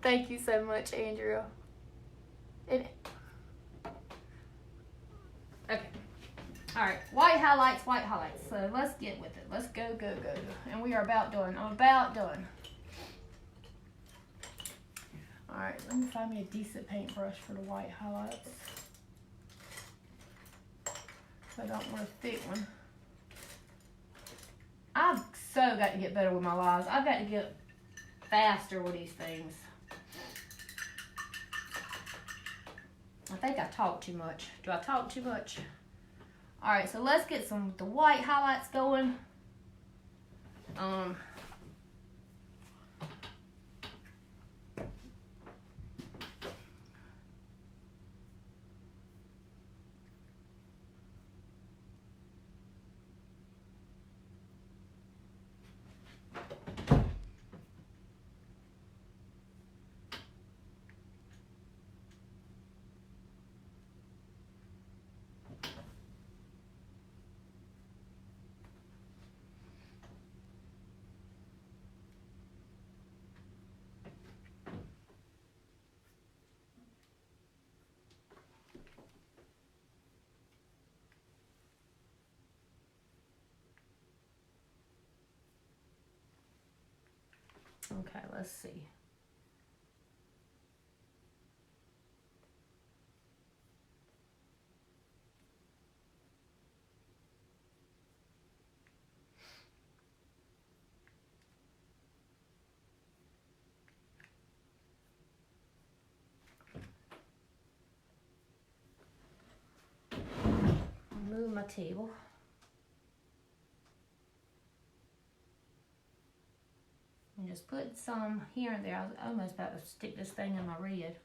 Thank you so much, Andrea. Okay. All right. White highlights. So let's get with it. Let's go. And we are about done. I'm about done. All right. Let me find me a decent paintbrush for the white highlights. I don't want a thick one. I've so got to get better with my lives. I've got to get faster with these things. I think I talk too much. Do I talk too much? All right, so let's get the white highlights going. Okay, let's see. Move my table. And just put some here and there. I was almost about to stick this thing in my red.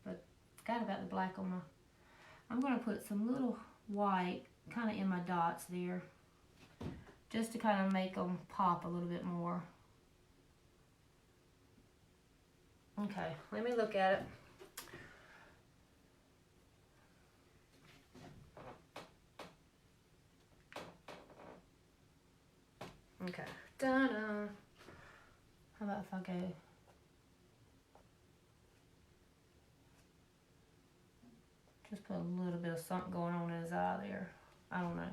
But got about the black on my... I'm going to put some little white kind of in my dots there. Just to kind of make them pop a little bit more. Okay, let me look at it. Okay. Da-da. How about if I go... Just put a little bit of something going on in his eye there. I don't know.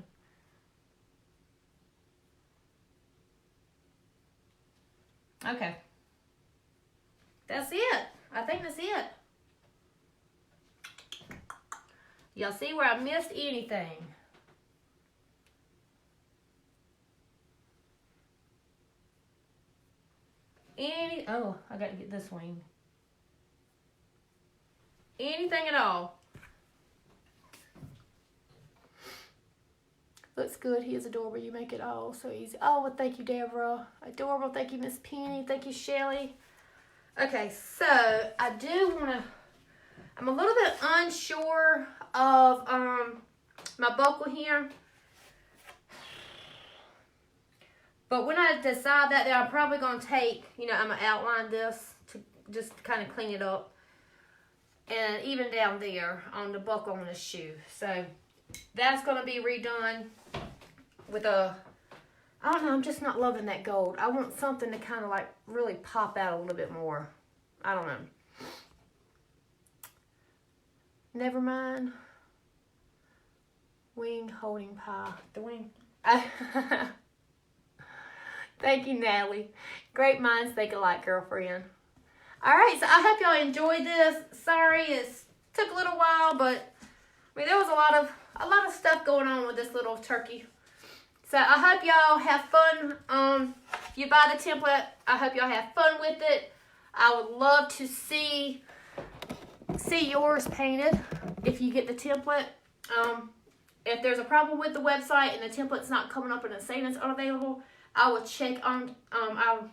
Okay. That's it. I think that's it. Y'all see where I missed anything? Oh, I got to get this wing. Anything at all. Looks good. He is adorable. You make it all so easy. Oh, well, thank you, Deborah. Adorable. Thank you, Miss Penny. Thank you, Shelly. Okay, so I do want to... I'm a little bit unsure of my buckle here. But when I decide that, then I'm probably going to take, I'm going to outline this to just kind of clean it up. And even down there on the buckle on the shoe. So that's going to be redone with a, I don't know, I'm just not loving that gold. I want something to kind of like really pop out a little bit more. I don't know. Never mind. Wing holding pie. The wing. Thank you, Natalie. Great minds think alike, girlfriend. All right, so I hope y'all enjoyed this. Sorry, it took a little while, but I mean there was a lot of stuff going on with this little turkey. So I hope y'all have fun. If you buy the template, I hope y'all have fun with it. I would love to see yours painted if you get the template. If there's a problem with the website and the template's not coming up and it's saying it's unavailable, I will check on. I'll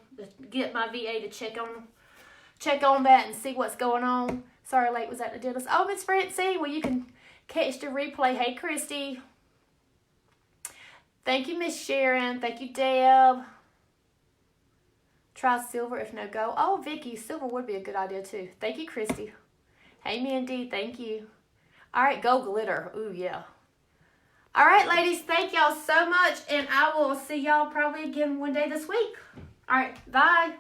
get my VA to check on that and see what's going on. Sorry, late was at the dentist. Oh, Miss Francine, well, you can catch the replay. Hey, Christy. Thank you, Miss Sharon. Thank you, Deb. Try silver if no gold. Oh, Vicky, silver would be a good idea, too. Thank you, Christy. Hey, Mindy, thank you. All right, gold glitter. Ooh, yeah. All right, ladies, thank y'all so much, and I will see y'all probably again one day this week. All right, bye.